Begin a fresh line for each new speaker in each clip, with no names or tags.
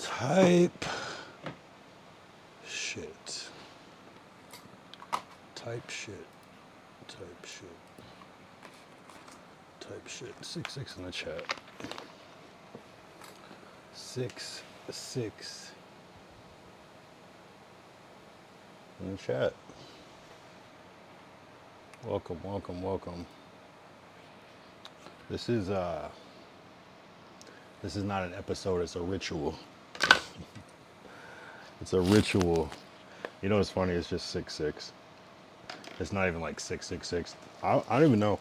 Type shit. Type shit. Type shit. Type shit. 6-6 in the chat. 6-6 in the chat. Welcome, welcome, welcome. This is not an episode, it's a ritual. It's a ritual. You know what's funny? It's just 6-6. It's not even like 666. I don't even know.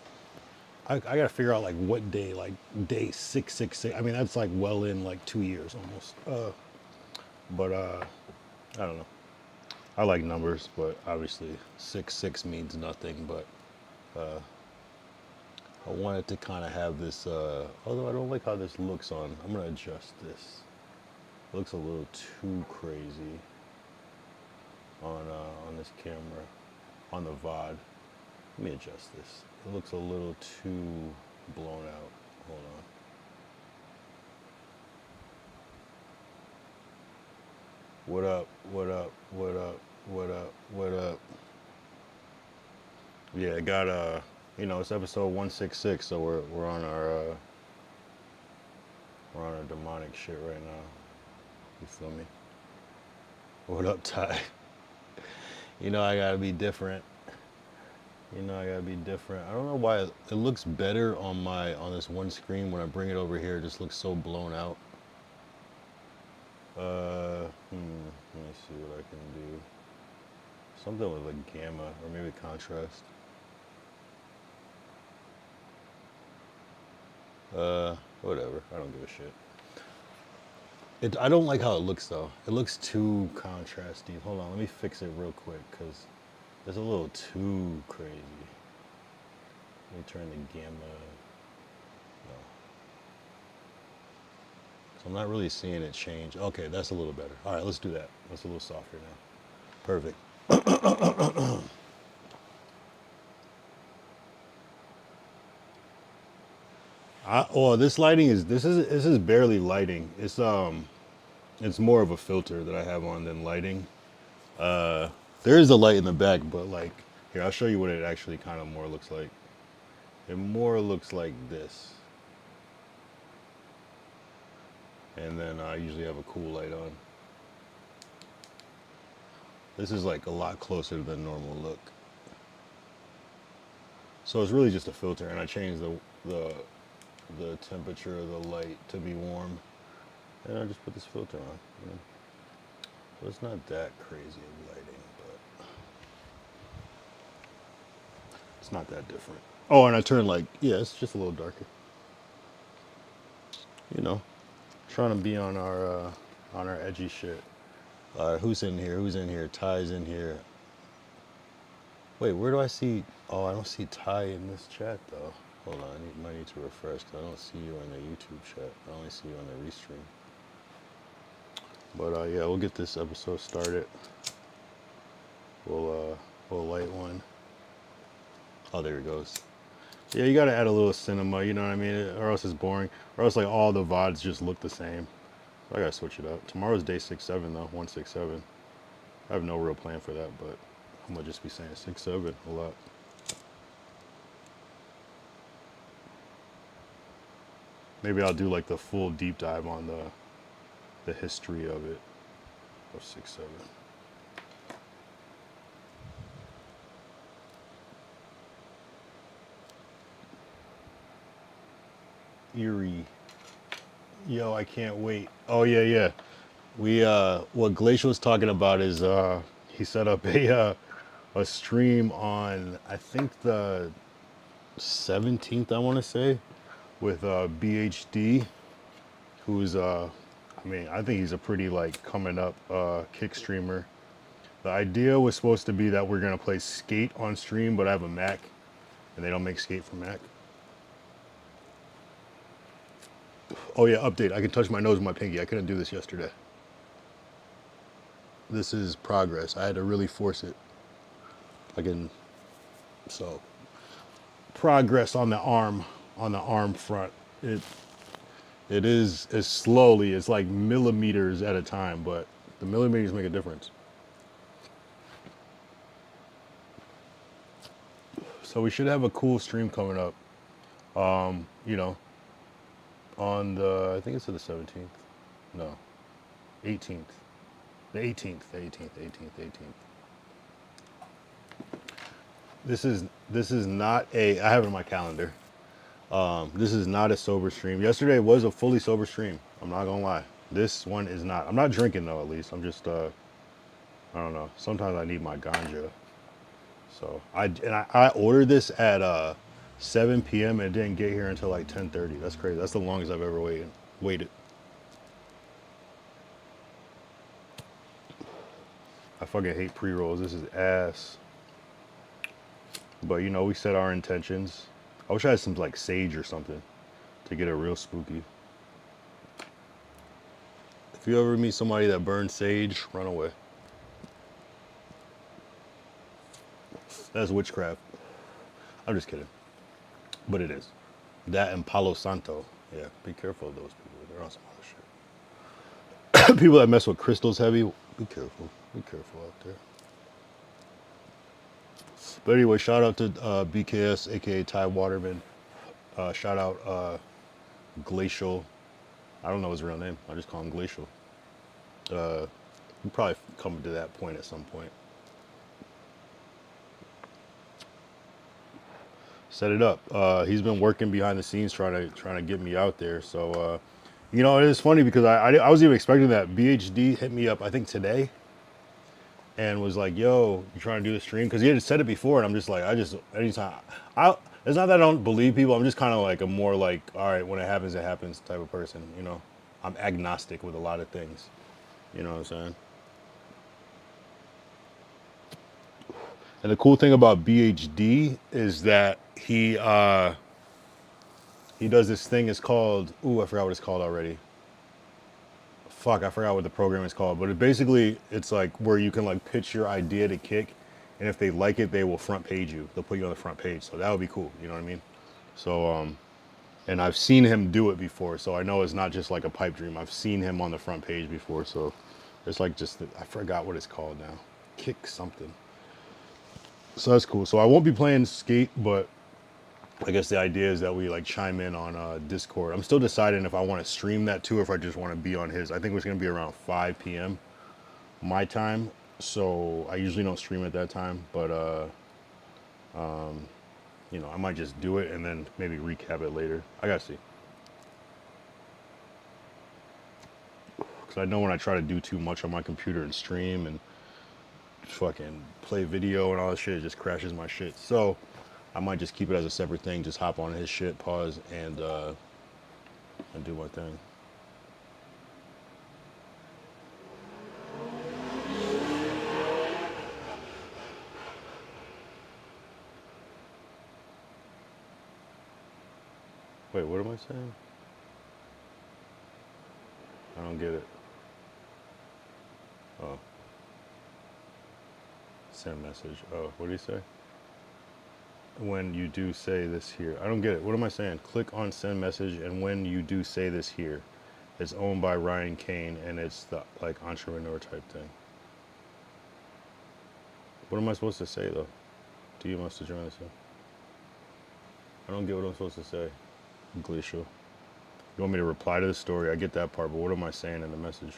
I gotta figure out like what day, like day 666. I mean, that's like well in like 2 years almost. But I don't know. I like numbers, but obviously 6-6 means nothing. But I wanted to kind of have this. Although I don't like how this looks on. I'm gonna adjust this. It looks a little too crazy on this camera, on the VOD. Let me adjust this. It looks a little too blown out. Hold on. What up? What up? What up? What up? What up? Yeah, I got you know, it's episode 166, so we're on our demonic shit right now. You feel me? What up, Ty? You know I gotta be different. You know I gotta be different. I don't know why it looks better on this one screen. When I bring it over here, it just looks so blown out. Let me see what I can do. Something with like gamma or maybe contrast. Whatever. I don't give a shit. I don't like how it looks though. It looks too contrasty. Hold on, let me fix it real quick because it's a little too crazy. Let me turn the gamma. No. So I'm not really seeing it change. Okay, that's a little better. All right, let's do that. That's a little softer now. Perfect. This lighting is this is barely lighting. It's more of a filter that I have on than lighting. There is a light in the back, but like here, I'll show you what it actually kind of more looks like. It more looks like this. And then I usually have a cool light on. This is like a lot closer to the normal look. So it's really just a filter, and I changed the temperature of the light to be warm, and I just put this filter on. You know? So it's not that crazy of lighting, but it's not that different. Oh, and I turned like, yeah, it's just a little darker. You know, trying to be on our edgy shit. Who's in here? Who's in here? Ty's in here. Wait, where do I see? Oh, I don't see Ty in this chat though. Hold on, I might need to refresh because I don't see you in the YouTube chat. I only see you on the restream. But yeah, we'll get this episode started. We'll light one. Oh, there it goes. Yeah, you gotta add a little cinema, you know what I mean? Or else it's boring. Or else like all the VODs just look the same. So I gotta switch it up. Tomorrow's day 6-7 though, 167. I have no real plan for that, but I'm gonna just be saying 6-7 a lot. Maybe I'll do like the full deep dive on the history of it, of 6-7. Eerie. Yo, I can't wait. Oh yeah, yeah. We what Glacial was talking about is he set up a stream on I think the 17th, I want to say, with BHD, who's I mean, I think he's a pretty like coming up kick streamer. The idea was supposed to be that we're gonna play Skate on stream, but I have a Mac, and they don't make Skate for Mac. Oh yeah, update. I can touch my nose with my pinky. I couldn't do this yesterday. This is progress. I had to really force it. So progress on the arm front. It It is, it's slowly, it's like millimeters at a time, but the millimeters make a difference. So we should have a cool stream coming up, you know, on the, I think it's the 17th. No, 18th. The 18th, the 18th, the 18th, the 18th. This is not a, I have it in my calendar. This is not a sober stream. Yesterday was a fully sober stream. I'm not gonna lie. This one is not. I'm not drinking though, at least. I'm just I don't know. Sometimes I need my ganja. So I ordered this at 7 p.m. and it didn't get here until like 10:30. That's crazy. That's the longest I've ever waited. I fucking hate pre-rolls. This is ass. But you know, we set our intentions. I wish I had some like sage or something to get it real spooky. If you ever meet somebody that burns sage, run away. That's witchcraft. I'm just kidding. But it is. That and Palo Santo. Yeah, be careful of those people. They're on some other shit. People that mess with crystals heavy, be careful. Be careful out there. But anyway, shout out to BKS, aka Ty Waterman. Shout out Glacial. I don't know his real name. I just call him Glacial. We'll probably come to that point at some point. Set it up. He's been working behind the scenes trying to get me out there. So, you know, it is funny because I wasn't even expecting that. BHD hit me up, I think today, and was like, "Yo, you trying to do a stream?" Because he had said it before, and I'm just like, anytime. It's not that I don't believe people. I'm just kind of like a more like, all right, when it happens type of person. You know, I'm agnostic with a lot of things. You know what I'm saying? And the cool thing about BHD is that he does this thing. It's called, ooh, I forgot what it's called already. Fuck, I forgot what the program is called. But it's like where you can like pitch your idea to Kick, and if they like it, they will front page you. They'll put you on the front page. So that would be cool. You know what I mean? So and I've seen him do it before, so I know it's not just like a pipe dream. I've seen him on the front page before, so it's like I forgot what it's called now. Kick something. So that's cool. So I won't be playing Skate, but I guess the idea is that we like chime in on Discord. I'm still deciding if I want to stream that too or if I just want to be on his. I think it's going to be around 5 p.m. my time. So I usually don't stream at that time, but you know, I might just do it and then maybe recap it later. I got to see. Because I know when I try to do too much on my computer and stream and fucking play video and all that shit, it just crashes my shit. So I might just keep it as a separate thing, just hop on his shit, pause, and do my thing. Wait, what am I saying? I don't get it. Oh. Send message. Oh, what did he say? When you do say this here. I don't get it. What am I saying? Click on send message, and when you do say this here. It's owned by Ryan Kane, and it's the like entrepreneur type thing. What am I supposed to say though? Do you must have joined this? I don't get what I'm supposed to say. Glacial. You want me to reply to the story? I get that part, but what am I saying in the message?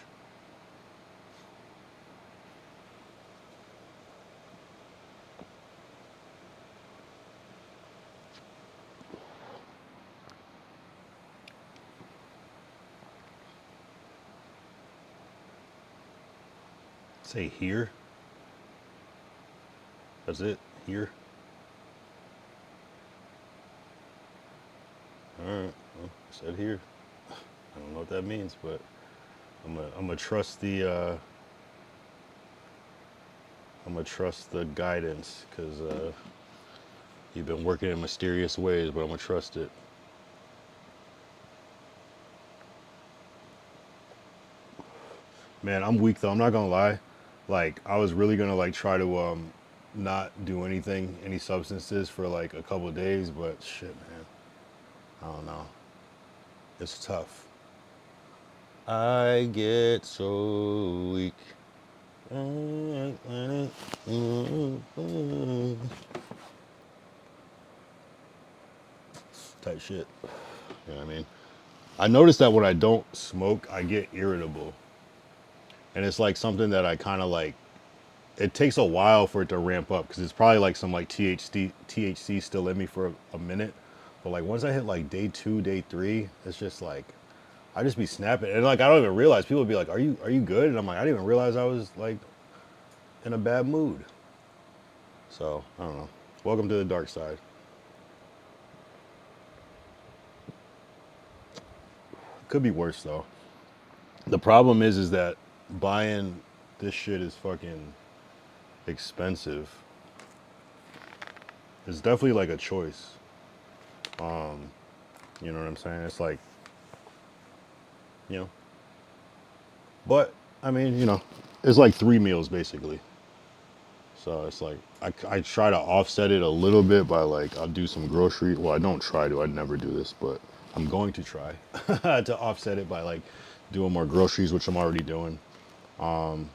Say here. That's it. Here. All right. Well, said here. I don't know what that means, but I'm gonna trust the guidance because you've been working in mysterious ways, but I'm gonna trust it. Man, I'm weak though. I'm not gonna lie. Like I was really gonna like try to not do anything, any substances for like a couple of days, but shit, man. I don't know. It's tough. I get so weak. Type shit. You know what I mean? I noticed that when I don't smoke, I get irritable. And it's like something that I kind of like, it takes a while for it to ramp up because it's probably like some like THC still in me for a minute. But like once I hit like day 2, day 3, it's just like, I just be snapping. And like, I don't even realize, people would be like, are you good? And I'm like, I didn't even realize I was like in a bad mood. So, I don't know. Welcome to the dark side. Could be worse though. The problem is that buying this shit is fucking expensive. It's definitely like a choice. You know what I'm saying? It's like, you know. But I mean, you know, it's like 3 meals basically. So it's like I try to offset it a little bit by like I'll do some grocery. Well, I don't try to. I never do this, but I'm going to try to offset it by like doing more groceries, which I'm already doing. And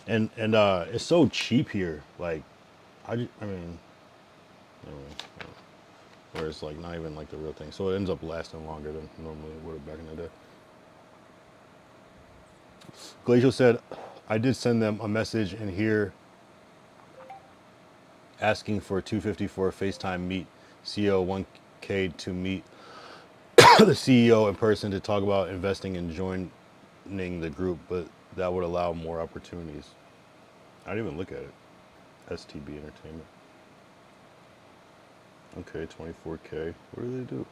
it's so cheap here. Like I mean, you know, where it's like not even like the real thing. So it ends up lasting longer than normally it would have back in the day. Glacial said, I did send them a message in here asking for 250 for a FaceTime meet. CEO 1K to meet the CEO in person to talk about investing and joining the group, but that would allow more opportunities. I didn't even look at it. STB Entertainment. Okay, 24K. What do they do?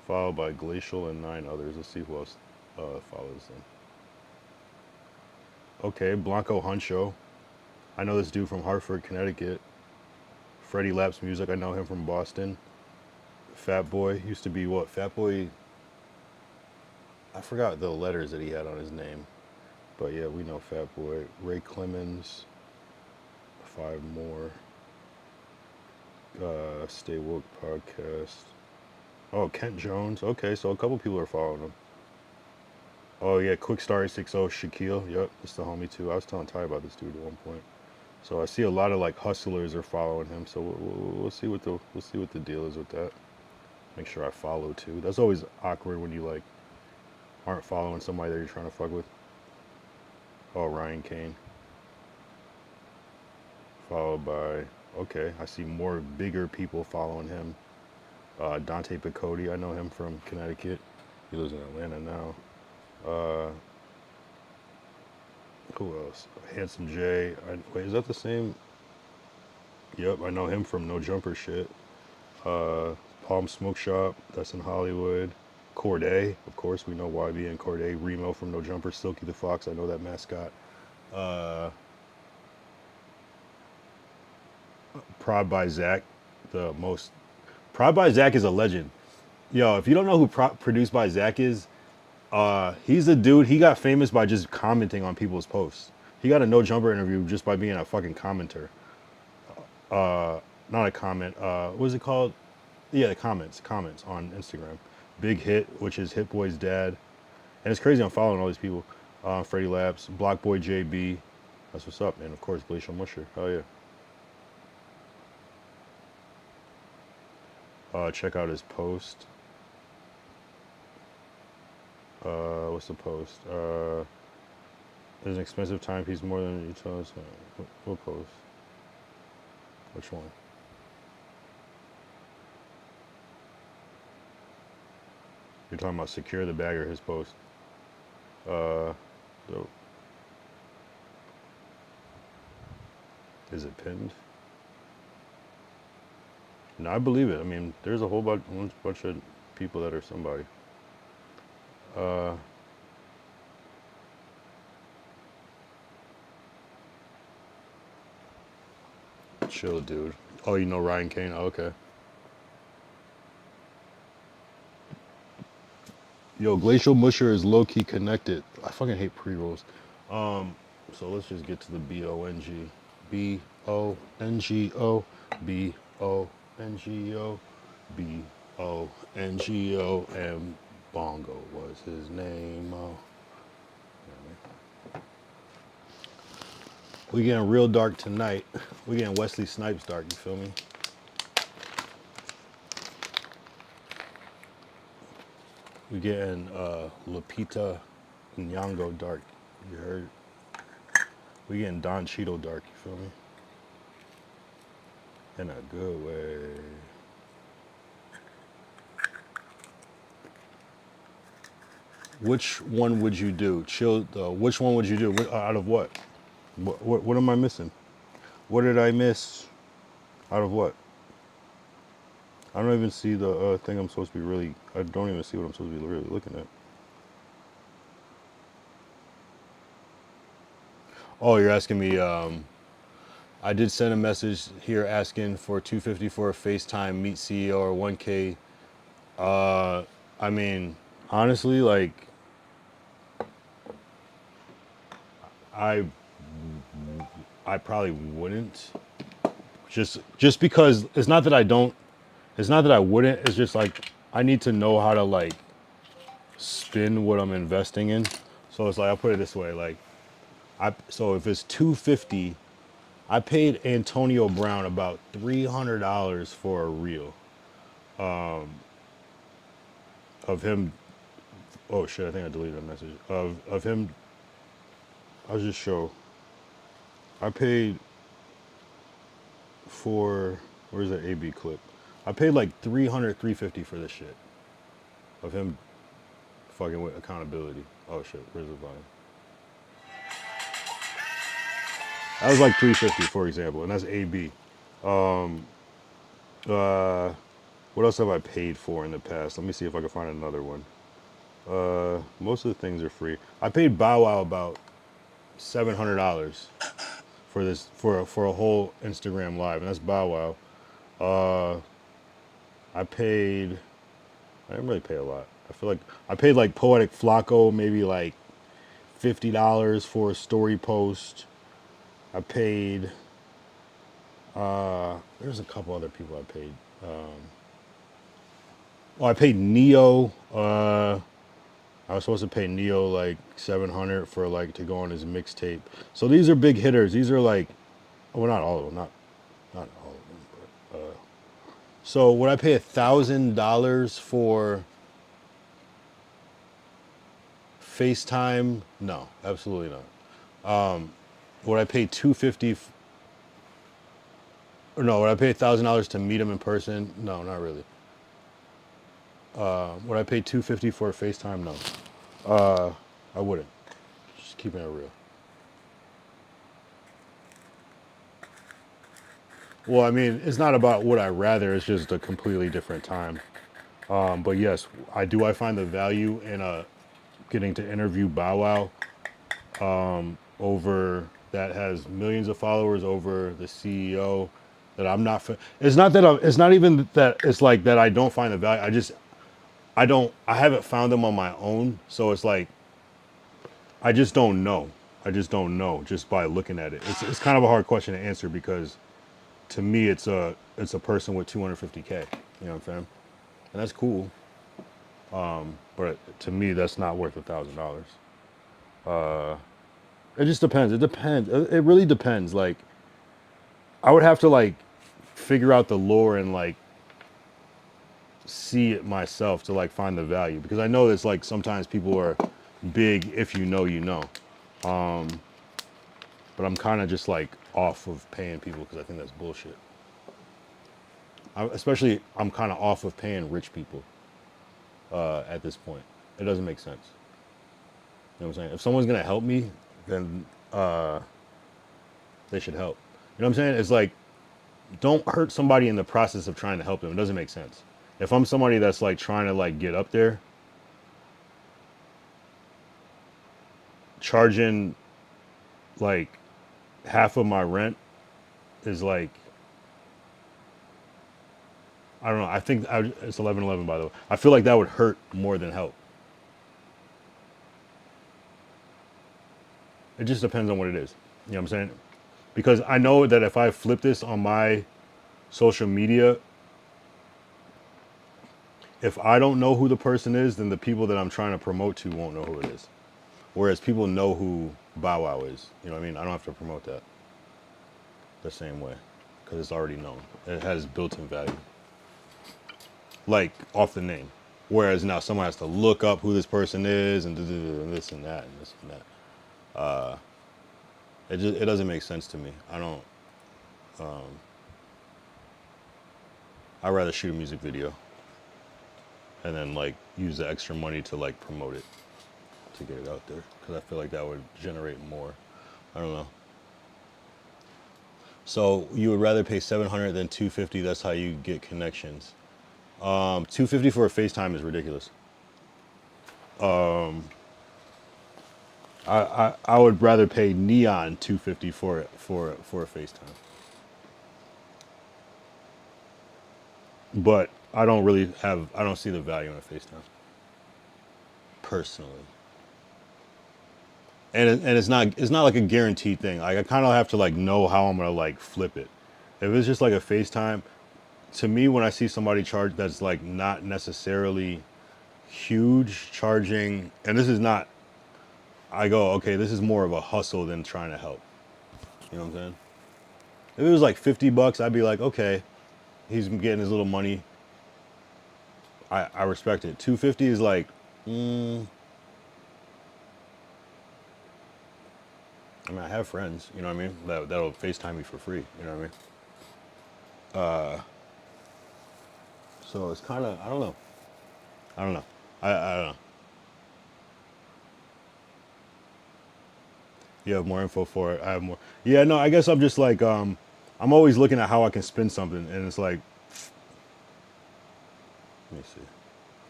Followed by Glacial and 9 others. Let's see who else follows them. Okay, Blanco Huncho. I know this dude from Hartford, Connecticut. Freddie Laps Music. I know him from Boston. Fat Boy. Used to be what? Fat Boy. I forgot the letters that he had on his name. But yeah, we know Fat Boy. Ray Clemens. 5 more. Stay Woke Podcast. Oh, Kent Jones. Okay, so a couple people are following him. Oh yeah, Quickstar 860 Shaquille. Yep, it's the homie too. I was telling Ty about this dude at one point. So I see a lot of like hustlers are following him. So we'll see what the deal is with that. Make sure I follow too. That's always awkward when you like aren't following somebody that you're trying to fuck with. Oh, Ryan Kane. Followed by, okay, I see more bigger people following him. Dante Picotti, I know him from Connecticut. He lives in Atlanta now. Who else? Handsome J. Wait, is that the same? Yep, I know him from No Jumper shit. Palm Smoke Shop, that's in Hollywood. Corday, of course, we know YB and Corday. Remo from No Jumper. Silky the Fox, I know that mascot. Prod by Zach, the most. Prod by Zach is a legend. Yo, if you don't know who Produced by Zach is, he's a dude. He got famous by just commenting on people's posts. He got a No Jumper interview just by being a fucking commenter. Not a comment. What is it called? Yeah, the comments on Instagram. Big Hit, which is Hit Boy's dad, and it's crazy. I'm following all these people. Freddie Labs, Block Boy JB. That's what's up, man. Of course, Glacial Musher. Hell yeah. Check out his post. What's the post? There's an expensive timepiece more than you tell us. What post? Which one? You're talking about Secure the Bag or his post? Dope. Is it pinned? No, I believe it. I mean, there's a whole bunch of people that are somebody. Chill, dude. Oh, you know Ryan Kane? Oh, okay. Yo, Glacial Musher is low-key connected. I fucking hate pre-rolls. So let's just get to the B-O-N-G. B-O-N-G-O. B-O-N-G-O. B-O-N-G-O. And Bongo was his name. We getting real dark tonight. We getting Wesley Snipes dark, you feel me? We getting Lupita Nyong'o dark. You heard? We getting Don Cheadle dark, you feel me? In a good way. Which one would you do? Which one would you do? Out of what? What am I missing? What did I miss? Out of what? I don't even see the thing I'm supposed to be really... I don't even see what I'm supposed to be really looking at. Oh, you're asking me... I did send a message here asking for $250 for a FaceTime meet CEO or 1K. I mean, honestly, like... I probably wouldn't. Just because it's not that I don't... It's not that I wouldn't. It's just like I need to know how to like spin what I'm investing in. So it's like I'll put it this way, like so if it's $250, I paid Antonio Brown about $300 for a reel of him. Oh shit! I think I deleted a message of him. I'll just show. I paid for where's that AB clip? I paid like $350 for this shit of him fucking with accountability. Oh shit, where's the volume? That was like $350 for example, and that's AB. What else have I paid for in the past? Let me see if I can find another one. Most of the things are free. I paid Bow Wow about $700 for this for a whole Instagram live, and that's Bow Wow. I didn't really pay a lot. I feel like I paid like Poetic Flacco maybe like $50 for a story post. I paid there's a couple other people I paid. I paid Neo. I was supposed to pay Neo like $700 for like to go on his mixtape. So these are big hitters. These are like, well, not all of them, not all of them. But, so would I pay $1,000 for FaceTime? No, absolutely not. Would I pay $250? Or no, would I pay $1,000 to meet him in person? No, not really. Would I pay $250 for a FaceTime? No, I wouldn't. Just keeping it real. Well, I mean, it's not about would I rather. It's just a completely different time. But yes, I find the value in getting to interview Bow Wow over that has millions of followers over the CEO that I'm not. It's not that it's not even that it's like that I don't find the value. I haven't found them on my own. So it's like, I just don't know. I just don't know just by looking at it. It's kind of a hard question to answer because to me, it's a person with 250K, you know what I'm saying? And that's cool. But to me, that's not worth $1,000. It just depends. It depends. It really depends. Like, I would have to like figure out the lore and like see it myself to like find the value because I know it's like sometimes people are big if you know you know. But I'm kind of just like off of paying people because I think that's bullshit. Especially, I'm kind of off of paying rich people at this point. It doesn't make sense. You know what I'm saying? If someone's gonna help me, then they should help. You know what I'm saying? It's like, don't hurt somebody in the process of trying to help them. It doesn't make sense. If I'm somebody that's like trying to like get up there, charging like half of my rent is like, I don't know. I think it's 11/11 by the way. I feel like that would hurt more than help. It just depends on what it is. You know what I'm saying? Because I know that if I flip this on my social media, if I don't know who the person is, then the people that I'm trying to promote to won't know who it is. Whereas people know who Bow Wow is. You know what I mean? I don't have to promote that. the same way because it's already known. It has built-in value, like off the name. Whereas now someone has to look up who this person is and this and that and this and that. It doesn't make sense to me. I don't. I'd rather shoot a music video and then like use the extra money to like promote it, to get it out there, because I feel like that would generate more. I don't know. So you would rather pay $700 than $250. That's how you get connections. $250 for a FaceTime is ridiculous. I would rather pay neon $250 for a FaceTime. But I don't see the value in a FaceTime personally. And it's not like a guaranteed thing. Like I kind of have to like know how I'm gonna like flip it. If it's just like a FaceTime, to me when I see somebody charge that's like not necessarily huge charging, and this is not, I go, okay, this is more of a hustle than trying to help. You know what I'm saying? If it was like $50, I'd be like, okay, he's getting his little money. I respect it. $250 is like, I mean, I have friends, you know what I mean? That'll FaceTime me for free, you know what I mean? So it's kind of, I don't know. I don't know. I don't know. You have more info for it. I have more. Yeah, no, I guess I'm just like, I'm always looking at how I can spin something, and it's like, let me see.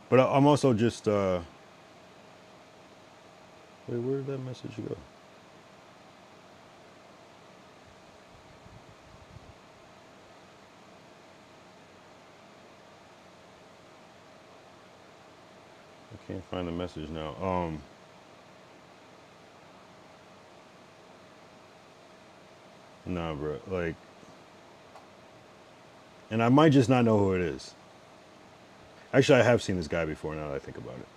But I'm also just, wait, where did that message go? I can't find the message now. Nah, bro, like, and I might just not know who it is. Actually, I have seen this guy before now that I think about it.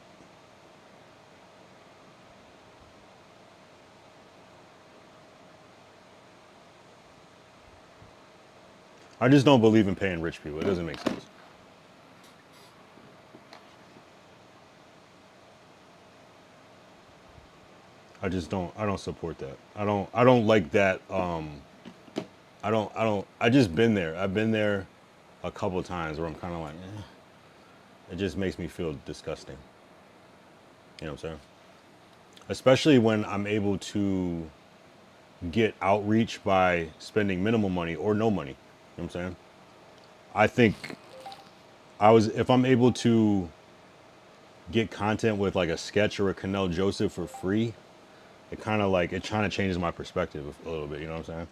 I just don't believe in paying rich people. It doesn't make sense. I just don't. I don't support that. I don't like that. I just been there. I've been there a couple of times where I'm kind of like, it just makes me feel disgusting. You know what I'm saying? Especially when I'm able to get outreach by spending minimal money or no money. You know what I'm saying? I think if I'm able to get content with like a sketch or a Canal Joseph for free, it kind of changes my perspective a little bit. You know what I'm saying?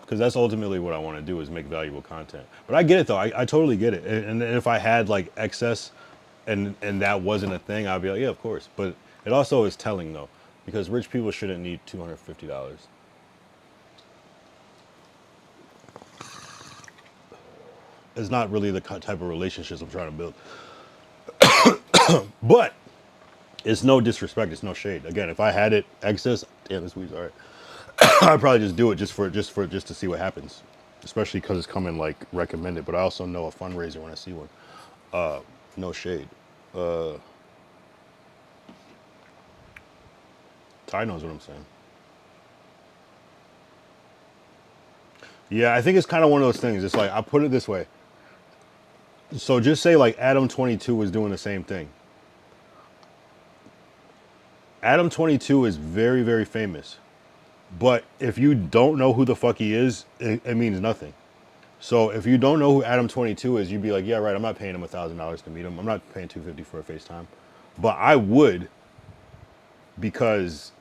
Because that's ultimately what I want to do, is make valuable content. But I get it though. I totally get it. And if I had like excess and that wasn't a thing, I'd be like, yeah, of course. But it also is telling though, because rich people shouldn't need $250. It's not really the type of relationships I'm trying to build. But it's no disrespect. It's no shade. Again, if I had it excess, damn, this weed's all right. I'd probably just do it just to see what happens, especially because it's coming like recommended. But I also know a fundraiser when I see one. No shade. Ty knows what I'm saying. Yeah, I think it's kind of one of those things. It's like, I put it this way. So just say like Adam 22 was doing the same thing. Adam 22 is very, very famous. But if you don't know who the fuck he is, it means nothing. So if you don't know who Adam 22 is, you'd be like, yeah, right, I'm not paying him $1,000 to meet him. I'm not paying $250 for a FaceTime. But I would, because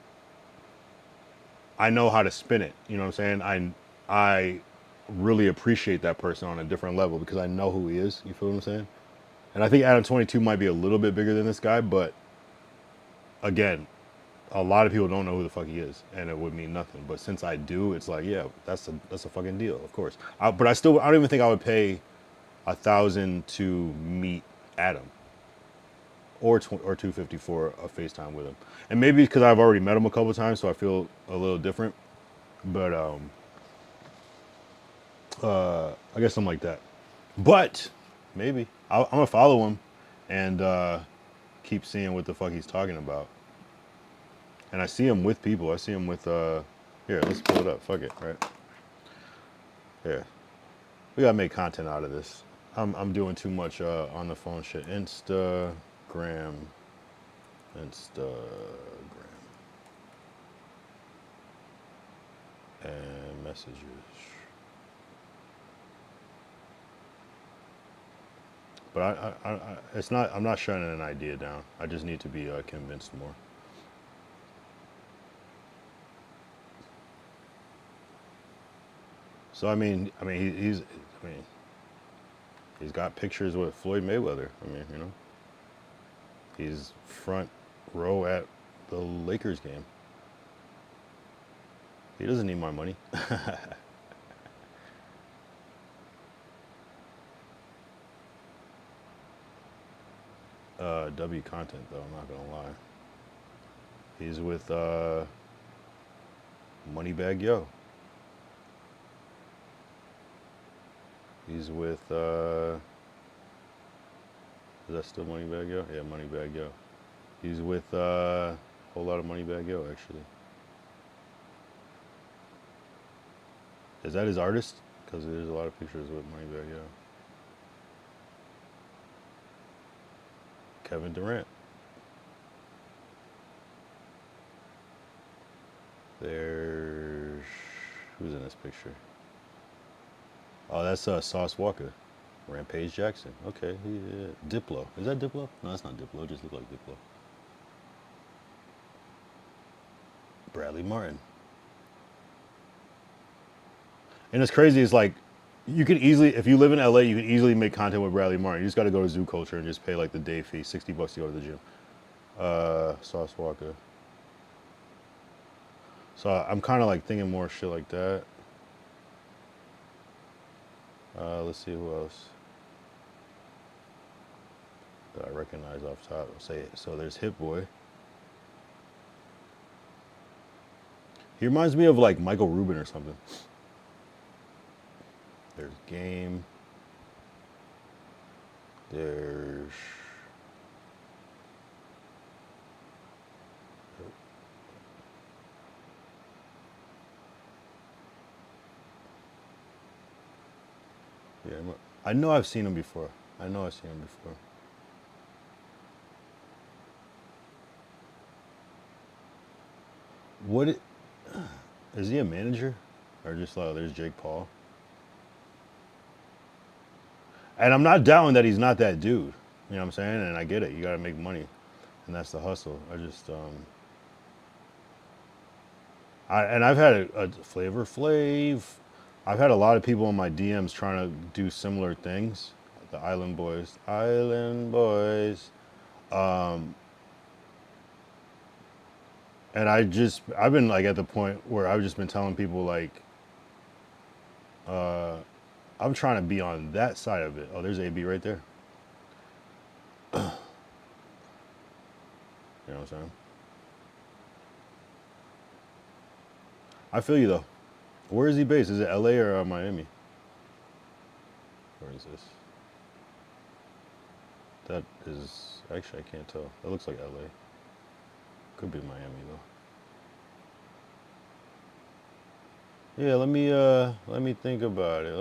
I know how to spin it. You know what I'm saying? I really appreciate that person on a different level because I know who he is. You feel what I'm saying? And I think Adam 22 might be a little bit bigger than this guy, but again, a lot of people don't know who the fuck he is, and it would mean nothing. But since I do, it's like, yeah, that's a fucking deal, of course. But I don't even think I would pay $1,000 to meet Adam. or 250 for a FaceTime with him. And maybe because I've already met him a couple times, so I feel a little different. But I guess something like that. But maybe I'm gonna follow him and keep seeing what the fuck he's talking about. And I see him with people. I see him with here. Let's pull it up. Fuck it, right? Here. We gotta make content out of this. I'm doing too much on the phone shit. Instagram. And messages. But it's not. I'm not shutting an idea down. I just need to be convinced more. So I mean, he's got pictures with Floyd Mayweather. I mean, you know, he's front row at the Lakers game. He doesn't need my money. W content though, I'm not gonna lie. He's with Moneybag Yo. He's with is that still Moneybag Yo? Yeah, Moneybag Yo. He's with a whole lot of Moneybag Yo actually. Is that his artist? Because there's a lot of pictures with Moneybag Yo. Kevin Durant. There's who's in this picture? Oh, that's Sauce Walker. Rampage Jackson. Okay, Diplo. Is that Diplo? No, that's not Diplo. It just looks like Diplo. Bradley Martin. And it's crazy. It's like you could easily, if you live in LA, you can easily make content with Bradley Martin. You just got to go to Zoo Culture and just pay like the day fee, $60 to go to the gym. Sauce Walker. So I'm kind of like thinking more shit like that. Let's see who else that I recognize off top. Say it. So there's Hit Boy. He reminds me of like Michael Rubin or something. There's Game. There's yeah, I know I've seen him before. What is he a manager? Or just like, there's Jake Paul. And I'm not doubting that he's not that dude. You know what I'm saying? And I get it. You got to make money. And that's the hustle. I just, I've had a Flavor Flav. I've had a lot of people in my DMs trying to do similar things. The Island Boys. And I've been like at the point where I've just been telling people like, I'm trying to be on that side of it. Oh, there's AB right there. You know what I'm saying? I feel you though. Where is he based? Is it LA or Miami? Where is this? That is, actually I can't tell. That looks like LA. Could be Miami though. Yeah, let me think about it.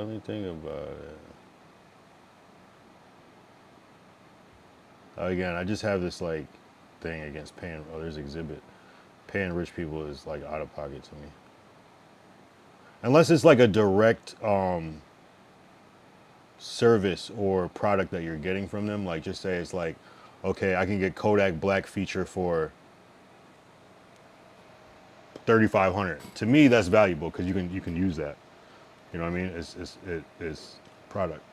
Again, I just have this like thing against paying. Oh, there's Exhibit. Paying rich people is like out of pocket to me. Unless it's like a direct service or product that you're getting from them. Like just say it's like, okay, I can get Kodak Black feature for $3,500. To me, that's valuable because you can use that. You know what I mean? It's product.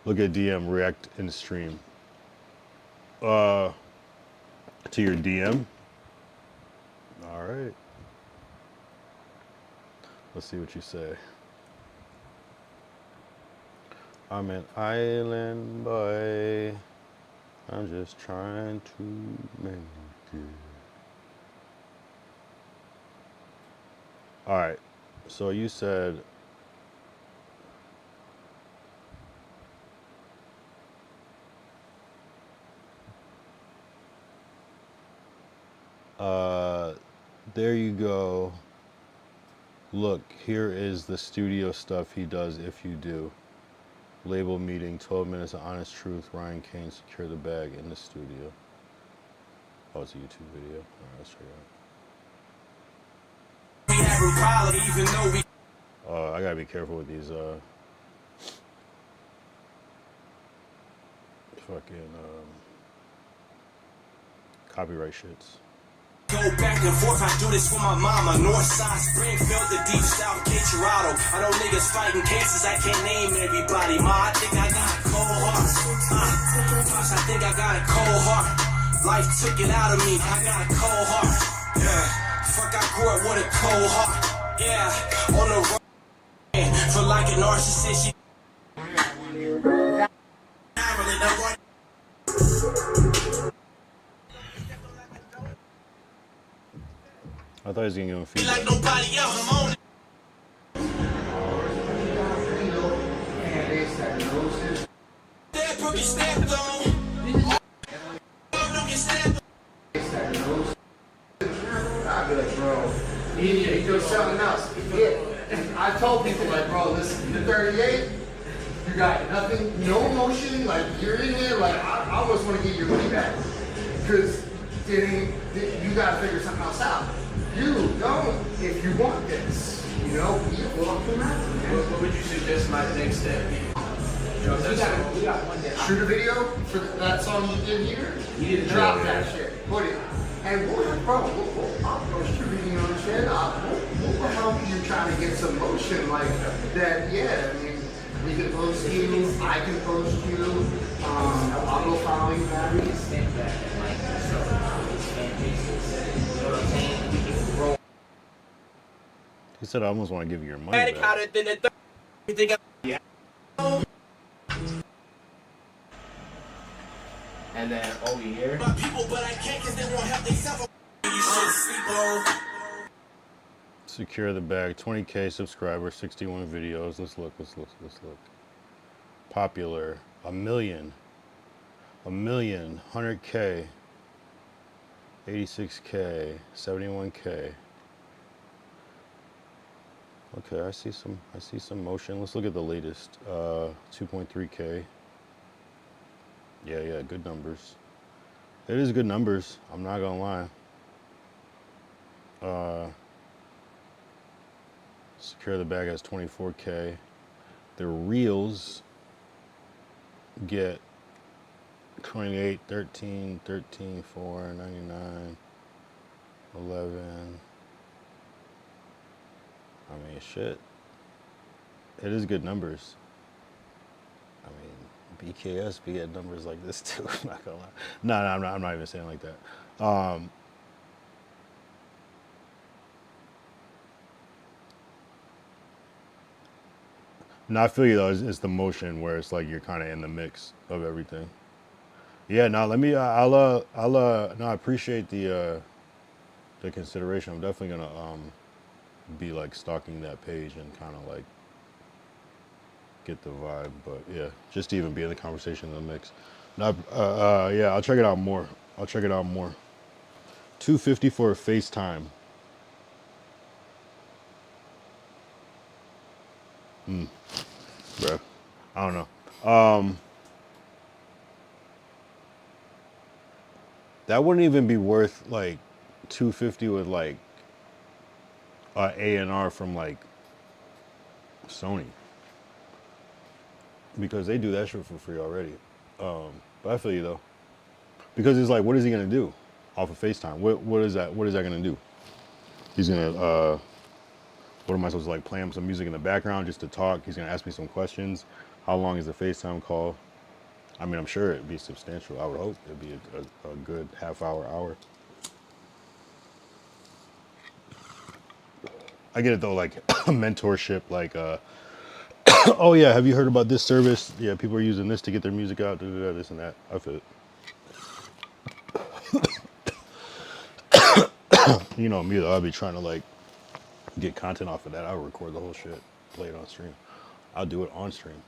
Look at DM react in the stream. To your DM. All right. Let's see what you say. I'm an island boy. I'm just trying to make it. All right. So you said there you go. Look, here is the studio stuff he does if you do. Label meeting, 12 minutes of honest truth. Ryan Kane, secure the bag in the studio. Oh, it's a YouTube video. All right, let's check it out. I gotta be careful with these fucking copyright shits.
Go back and forth, I do this for my mama. Northside, Springfield, the deep south, Colorado. I know niggas fighting cases, I can't name everybody. Ma, I think I got a cold heart. Pops, I think I got a cold heart. Life took it out of me, I got a cold heart. Yeah, fuck, I grew up with a cold heart. Yeah, on the road, feel like a narcissist.
I thought he was gonna give him feedback.
Like nobody else, I'm on it.
I'd be like, bro, he does something else. Yeah. I told people, like, bro, listen, you're 38, you got nothing, no emotion, like, you're in there, like, I almost want to get your money back. Because you got to figure something else out. You don't, if you want this, you know, you walk through that.
What would you suggest my next step?
We got one day. Shoot a video for that song you did here. You need to drop that shit. Put it. And we'll I'll post your video and shit. We'll help you try to get some motion like that. Yeah, I mean, we can post you. I can post you. I'll go follow you back.
He said, I almost want to give you your money back.
And then over here.
Secure the bag, 20K subscribers, 61 videos. Let's look. Popular, 1 million, 100K, 86K, 71K. Okay, I see some motion. Let's look at the latest. 2.3K. Yeah, good numbers. It is good numbers. I'm not gonna lie. Secure the bag has 24K. The reels get 28, 13, 13, 4, 99, 11. I mean, shit. It is good numbers. I mean, BKS be at numbers like this too. I'm not gonna lie. No, I'm not even saying like that. No, I feel you though. It's the motion where it's like you're kind of in the mix of everything. Yeah. No, let me. No, I appreciate the consideration. I'm definitely gonna be like stalking that page and kind of like get the vibe. But yeah, just to even be in the conversation in the mix. No, yeah, I'll check it out more. 250 for a FaceTime. Bro, I don't know. That wouldn't even be worth like 250 with like A&R from like Sony, because they do that shit for free already. But I feel you though, because it's like, what is he gonna do off of FaceTime? What is that gonna do? He's gonna what am I supposed to like play him some music in the background just to talk? He's gonna ask me some questions. How long is the FaceTime call? I mean, I'm sure it'd be substantial. I would hope it'd be a good half hour. I get it though, like mentorship, like Oh yeah, have you heard about this service? Yeah, people are using this to get their music out, this and that. I feel it. You know me though, I'll be trying to like get content off of that. I'll record the whole shit, play it on stream. I'll do it on stream.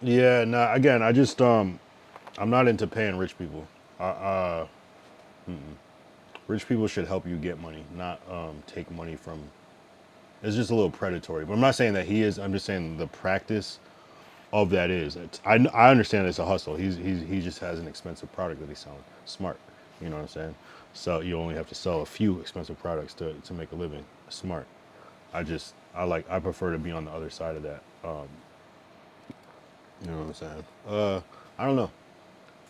Yeah, nah, again, I just I'm not into paying rich people. Rich people should help you get money, not take money from. It's just a little predatory. But I'm not saying that he is. I'm just saying the practice of that is. I understand it's a hustle. He just has an expensive product that he's selling. Smart. You know what I'm saying? So you only have to sell a few expensive products to make a living. Smart. I prefer to be on the other side of that. You know what I'm saying? I don't know.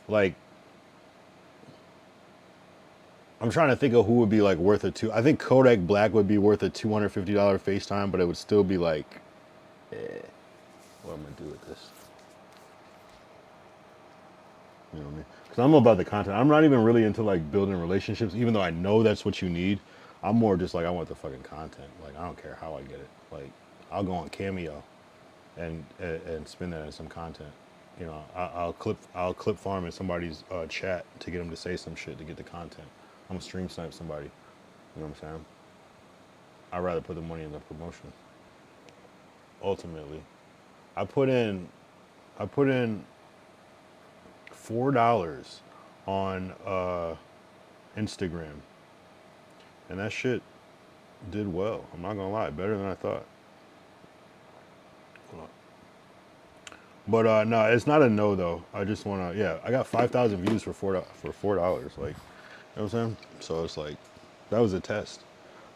Like, I'm trying to think of who would be like worth I think Kodak Black would be worth a $250 FaceTime, but it would still be like, what am I gonna do with this? You know what I mean? Because I'm about the content. I'm not even really into like building relationships, even though I know that's what you need. I'm more just like, I want the fucking content. Like, I don't care how I get it. Like, I'll go on Cameo and spin that as some content. You know, I'll clip farm in somebody's chat to get them to say some shit to get the content. I'm gonna stream snipe somebody. You know what I'm saying? I'd rather put the money in the promotion. Ultimately, I put in $4 on Instagram, and that shit did well. I'm not gonna lie, better than I thought. Hold on. But no, it's not a no though. I just wanna, yeah, I got 5,000 views for $4. Like, you know what I'm saying? So it's like, that was a test.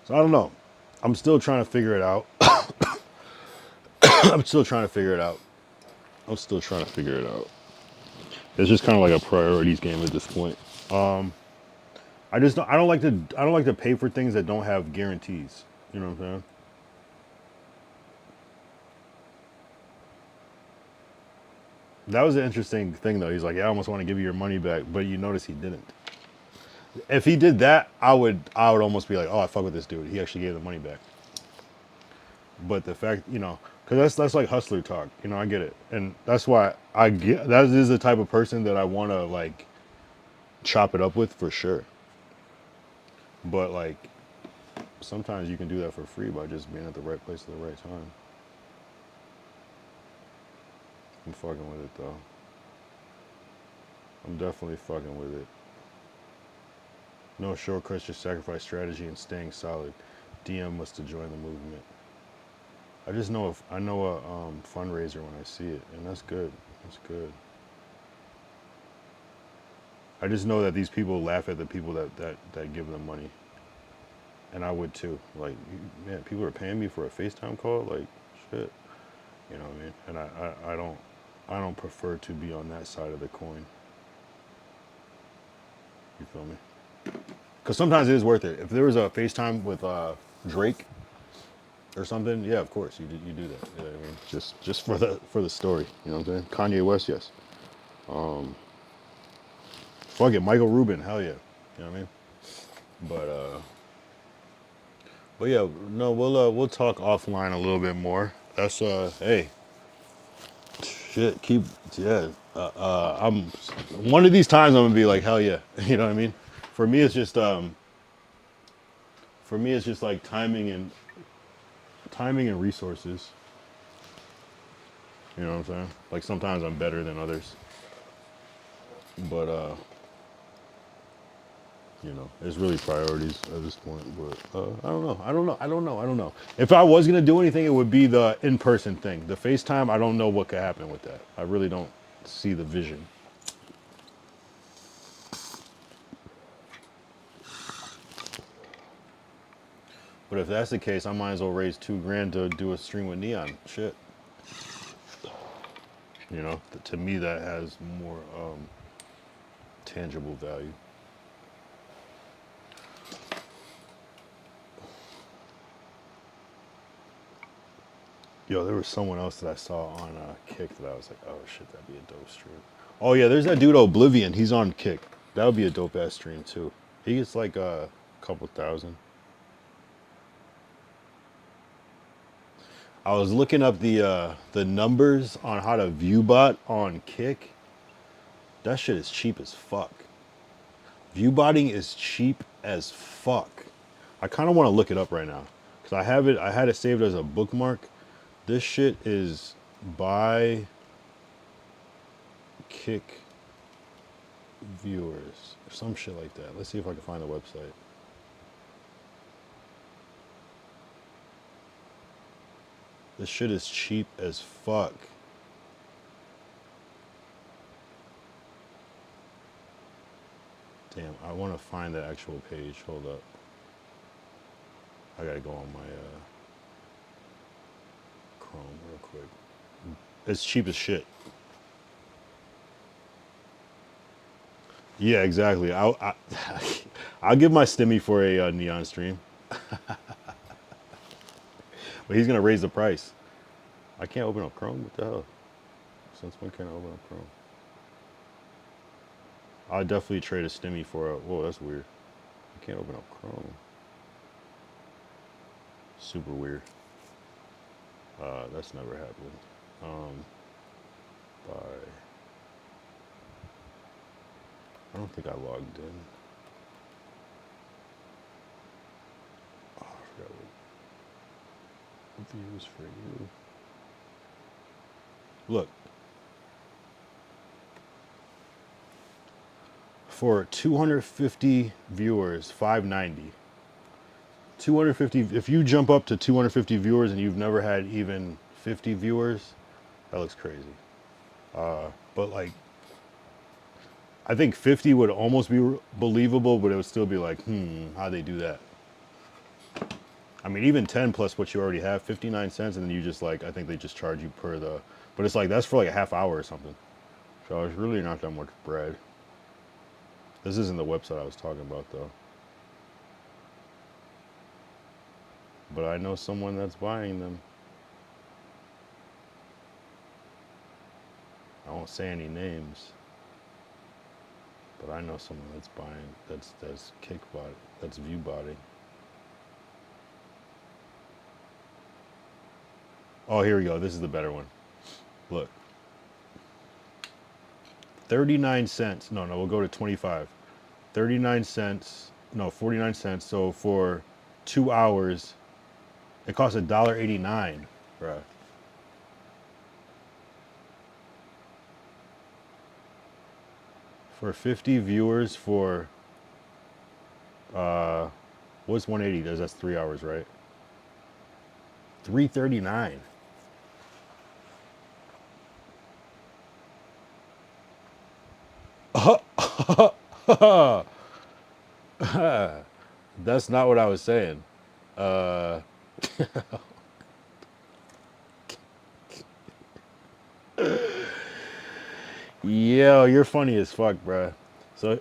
So I don't know. I'm still trying to figure it out. I'm still trying to figure it out. It's just kind of like a priorities game at this point. I don't like to pay for things that don't have guarantees. You know what I'm saying? That was an interesting thing though. He's like, yeah, I almost want to give you your money back, but you notice he didn't. If he did that, I would almost be like, oh, I fuck with this dude. He actually gave the money back. But the fact, you know, because that's like hustler talk. You know, I get it, and that's why that is the type of person that I want to like chop it up with for sure. But like, sometimes you can do that for free by just being at the right place at the right time. I'm fucking with it though. I'm definitely fucking with it. No shortcuts, just sacrifice strategy and staying solid. DM us to join the movement. I just know I know a fundraiser when I see it, and that's good. That's good. I just know that these people laugh at the people that give them money, and I would too. Like, man, people are paying me for a FaceTime call. Like, shit. You know what I mean? And I don't prefer to be on that side of the coin. You feel me? Because sometimes it is worth it. If there was a FaceTime with Drake or something, yeah, of course you do that. You know what I mean? Just for the story. You know what I'm saying? Kanye West, yes. Fuck it, Michael Rubin, hell yeah. You know what I mean? But yeah, no, we'll talk offline a little bit more. That's hey, shit, I'm one of these times I'm gonna be like, hell yeah. You know what I mean? For me it's just like timing and resources. You know what I'm saying? Like, sometimes I'm better than others. But you know, it's really priorities at this point. But I don't know. If I was gonna do anything, it would be the in-person thing. The FaceTime, I don't know what could happen with that. I really don't see the vision. But if that's the case, I might as well raise $2,000 to do a stream with Neon. Shit. You know, to me that has more tangible value. Yo, there was someone else that I saw on Kick that I was like, oh shit, that'd be a dope stream. Oh yeah, there's that dude Oblivion. He's on Kick. That would be a dope ass stream too. He gets like a couple thousand. I was looking up the numbers on how to viewbot on Kick. That shit is cheap as fuck. Viewbotting is cheap as fuck. I kind of want to look it up right now because I had it saved as a bookmark. This shit is by Kick viewers or some shit like that. Let's see if I can find the website. This shit is cheap as fuck. Damn, I want to find the actual page. Hold up. I gotta go on my Chrome real quick. It's cheap as shit. Yeah, exactly. I'll give my stimmy for a neon stream. But he's gonna raise the price. I can't open up Chrome. What the hell? Since when can I open up Chrome? I'll definitely trade a stimmy for a. Whoa, that's weird. I can't open up Chrome. Super weird. That's never happened. I don't think I logged in. Oh, I forgot what views for you. Look. For 250 viewers, $5.90. 250. If you jump up to 250 viewers and you've never had even 50 viewers, that looks crazy. But like, I think 50 would almost be believable, but it would still be like, how'd they do that? I mean, even 10 plus what you already have, 59 cents, and then you just like, I think they just charge you per the, but it's like, that's for like a half hour or something. So it's really not that much bread. This isn't the website I was talking about though. But I know someone that's buying them. I won't say any names. But I know someone that's buying, that's kickbot, that's viewbotting. Oh, here we go. This is the better one. Look. 39 cents. No, we'll go to 25. 39 cents. No, 49 cents. So for 2 hours, it costs $1.89, bruh. For 50 viewers for, what's 180? That's 3 hours, right? $3.39. That's not what I was saying. Yo, you're funny as fuck, bruh. So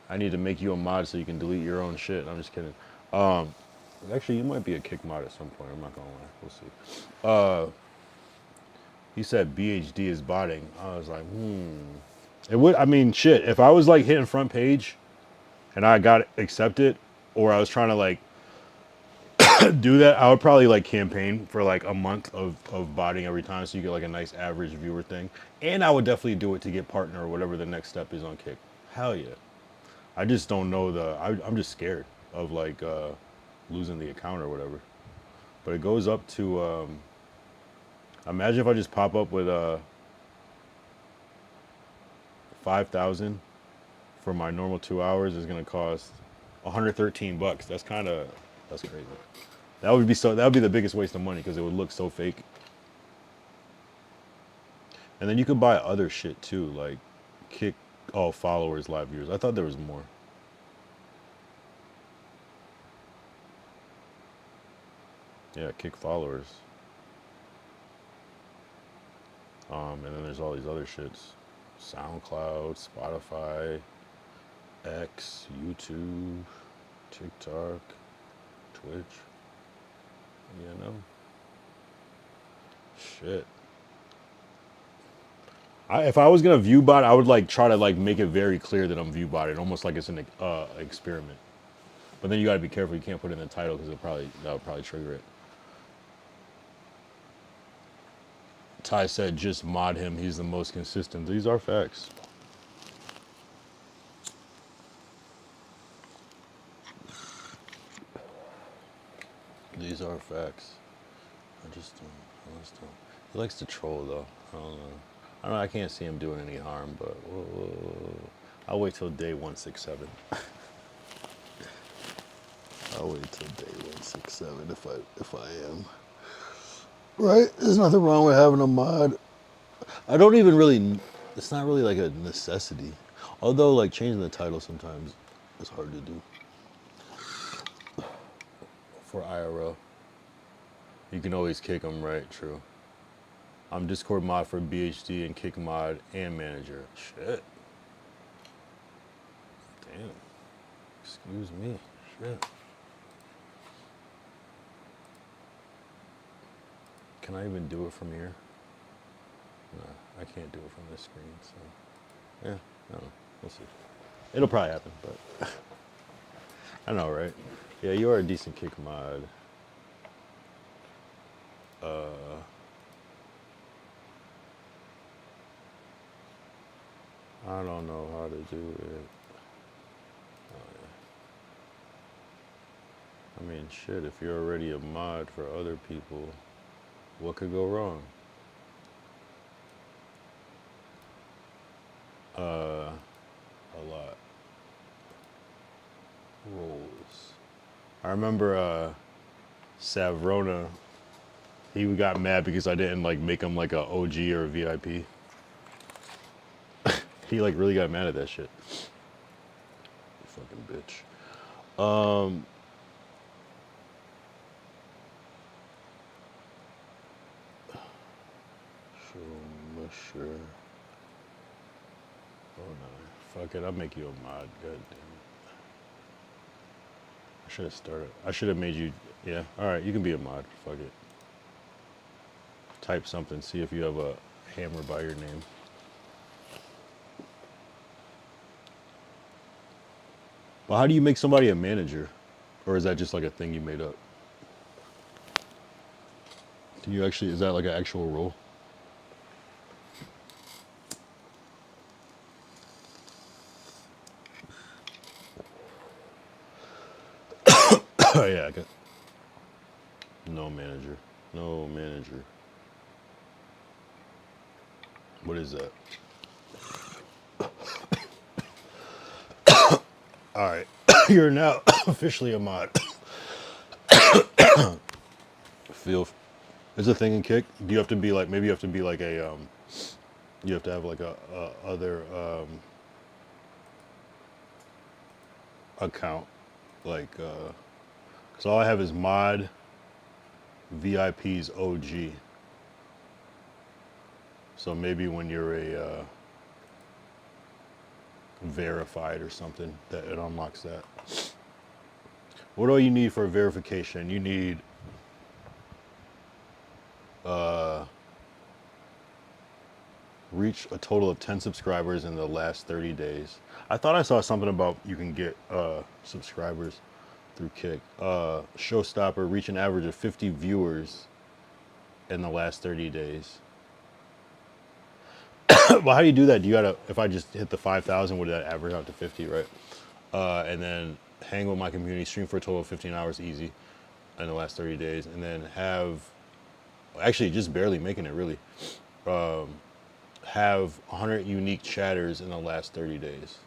I need to make you a mod so you can delete your own shit. I'm just kidding. Actually, you might be a kick mod at some point. I'm not gonna lie. We'll see. He said BHD is botting. I was like, It would. I mean, shit. If I was like hitting front page, and I got accepted, or I was trying to like do that, I would probably like campaign for like a month of botting every time, so you get like a nice average viewer thing. And I would definitely do it to get partner or whatever the next step is on Kick. Hell yeah. I just don't know I'm just scared of like losing the account or whatever. But it goes up to imagine if I just pop up with 5,000 for my normal 2 hours is gonna cost $113. That's crazy. That would be the biggest waste of money because it would look so fake. And then you could buy other shit too, like Kick, followers, live viewers. I thought there was more. Yeah, Kick followers. And then there's all these other shits. SoundCloud, Spotify, X, YouTube, TikTok, Twitch. You know? Shit. If I was gonna viewbot, I would like try to like make it very clear that I'm viewbotted, almost like it's an experiment. But then you gotta be careful. You can't put it in the title because that'll probably trigger it. Ty said, just mod him. He's the most consistent. These are facts. These are facts. I just don't. He likes to troll though. I don't know. I can't see him doing any harm, but I'll wait till day 167. I'll wait till day 167 if I am. Right? There's nothing wrong with having a mod. I don't even really. It's not really like a necessity. Although like changing the title sometimes is hard to do. For IRL. You can always kick them, right? True. I'm Discord mod for BHD and kick mod and manager. Shit. Damn. Excuse me. Shit. Can I even do it from here? No, I can't do it from this screen, so. Yeah, I don't know. We'll see. It'll probably happen, but. I know, right? Yeah, you are a decent kick mod. I don't know how to do it. Oh, yeah. I mean, shit, if you're already a mod for other people, what could go wrong? A lot. Roles. I remember Savrona, he got mad because I didn't like make him like a OG or a VIP. He like really got mad at that shit. Fucking bitch. Sure. Oh no. Fuck it, I'll make you a mod. God damn it. I should have started. I should have made you. Yeah. Alright, you can be a mod. Fuck it. Type something, see if you have a hammer by your name. Well, how do you make somebody a manager? Or is that just like a thing you made up? Do you actually, is that like an actual role? Oh yeah, I got no manager. No manager. What is that? Alright. You're now officially a mod. Feel is a thing in Kick? Do you have to be like, maybe you have to be like a you have to have like a other account, like because all I have is mod, VIPs, OG. So maybe when you're a verified or something, that it unlocks that. What do you need for verification? You need reach a total of 10 subscribers in the last 30 days. I thought I saw something about you can get subscribers through Kick. Showstopper, reach an average of 50 viewers in the last 30 days. Well, how do you do that? Do you gotta, if I just hit the 5,000, would that average out to 50, right? And then hang with my community, stream for a total of 15 hours easy in the last 30 days. And then have, actually just barely making it really, have 100 unique chatters in the last 30 days.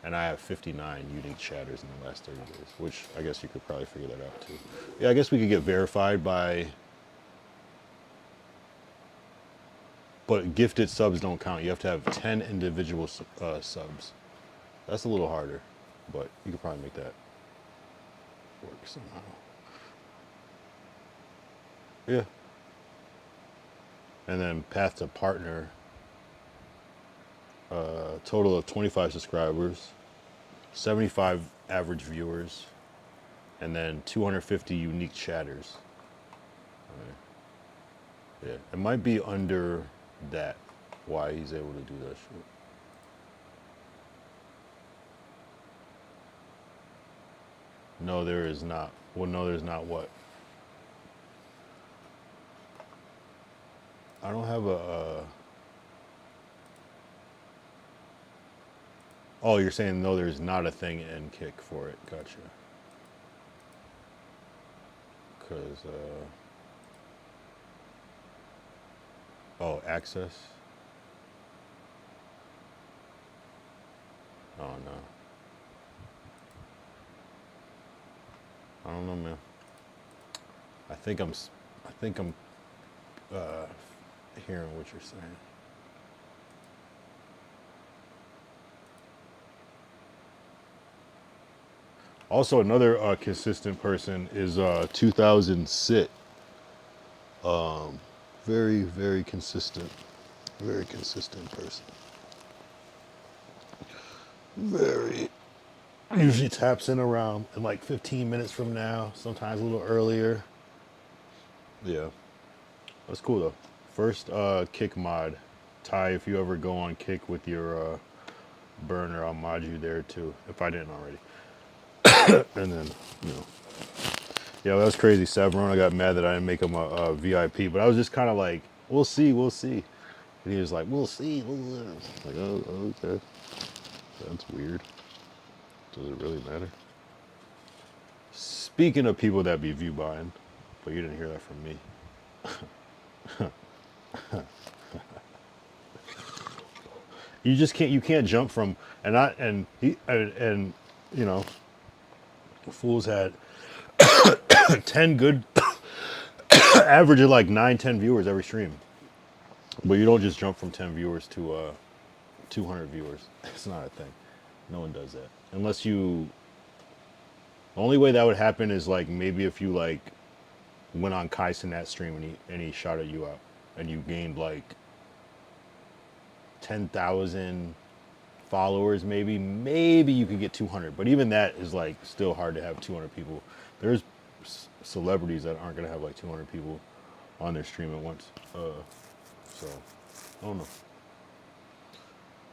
And I have 59 unique chatters in the last 30 days, which I guess you could probably figure that out too. Yeah, I guess we could get verified by, but gifted subs don't count. You have to have 10 individual subs. That's a little harder, but you could probably make that work somehow. Yeah. And then path to partner, total of 25 subscribers, 75 average viewers, and then 250 unique chatters. Right. Yeah, it might be under that, why he's able to do that shit. No, there is not. Well, no, there's not what? I don't have a... Oh, you're saying no, there's not a thing in Kick for it. Gotcha. Because, oh, access? Oh, no. I don't know, man. I think I'm hearing what you're saying. Also, another consistent person is 2000 Sit. Very, very consistent person. Very. Usually taps in around in like 15 minutes from now, sometimes a little earlier. Yeah, that's cool though. First Kick mod. Ty, if you ever go on Kick with your burner, I'll mod you there too, if I didn't already. And then, you know. Yeah, that was crazy. Savarona got mad that I didn't make him a VIP, but I was just kind of like, we'll see. And he was like, we'll see. Like, oh, okay. That's weird. Does it really matter? Speaking of people that be view buying, but you didn't hear that from me. You can't jump from, and you know, fools had 10 good, average of like 9-10 viewers every stream. But you don't just jump from 10 viewers to 200 viewers. It's not a thing. No one does that. Unless you, the only way that would happen is like maybe if you like went on Kai Cenat stream and he shouted you out and you gained like 10,000 followers, maybe you could get 200. But even that is like still hard to have 200 people. There's celebrities that aren't gonna have like 200 people on their stream at once. So